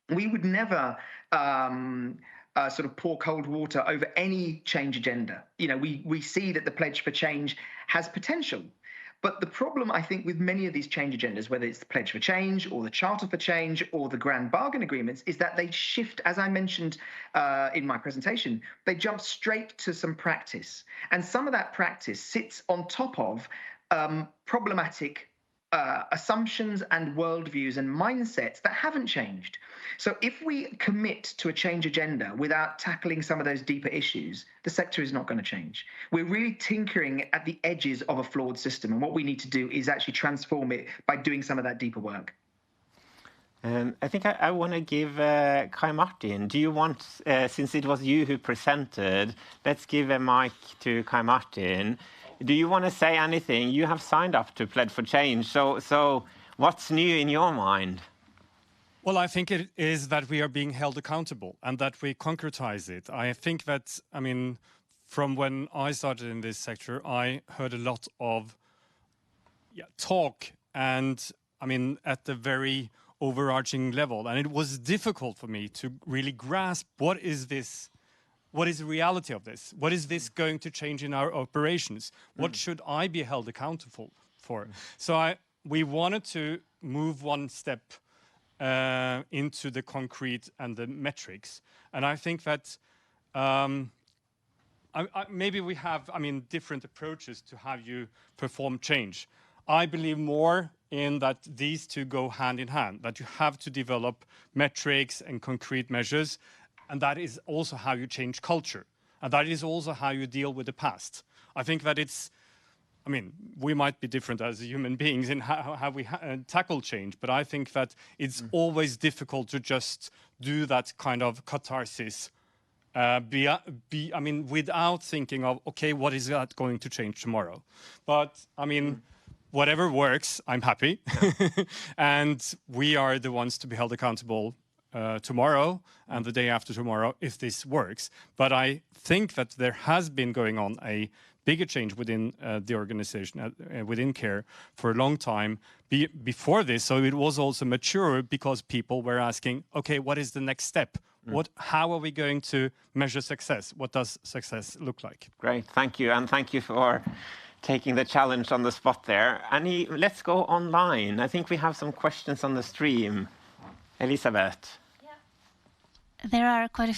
We would never sort of pour cold water over any change agenda. We see that the Pledge for Change has potential. But the problem, I think, with many of these change agendas, whether it's the Pledge for Change or the Charter for Change or the Grand Bargain Agreements, is that they shift, as I mentioned in my presentation, they jump straight to some practice. And some of that practice sits on top of problematic assumptions and worldviews and mindsets that haven't changed. So if we commit to a change agenda without tackling some of those deeper issues, the sector is not going to change. We're really tinkering at the edges of a flawed system, and what we need to do is actually transform it by doing some of that deeper work. I think I want to give Kai Martin. Do you want, since it was you who presented, let's give a mic to Kai Martin. Do you want to say anything? You have signed up to Pledge for Change, so what's new in your mind? Well, I think it is that we are being held accountable and that we concretize it. I think that, from when I started in this sector, I heard a lot of talk and, at the very overarching level. And it was difficult for me to really grasp what is this. What is the reality of this? What is this going to change in our operations? What should I be held accountable for? So we wanted to move one step into the concrete and the metrics. And I think that I maybe we have, different approaches to how you perform change. I believe more in that these two go hand in hand, that you have to develop metrics and concrete measures, and that is also how you change culture. And that is also how you deal with the past. I think that we might be different as human beings in how we tackle change, but I think that it's always difficult to just do that kind of catharsis without thinking of, okay, what is that going to change tomorrow? But, whatever works, I'm happy. And we are the ones to be held accountable tomorrow and the day after tomorrow if this works. But I think that there has been going on a bigger change within the organization, within CARE, for a long time before this. So it was also mature because people were asking, okay, what is the next step? How are we going to measure success? What does success look like? Great, thank you. And thank you for taking the challenge on the spot there. Annie, let's go online. I think we have some questions on the stream. Elisabeth. There are quite a few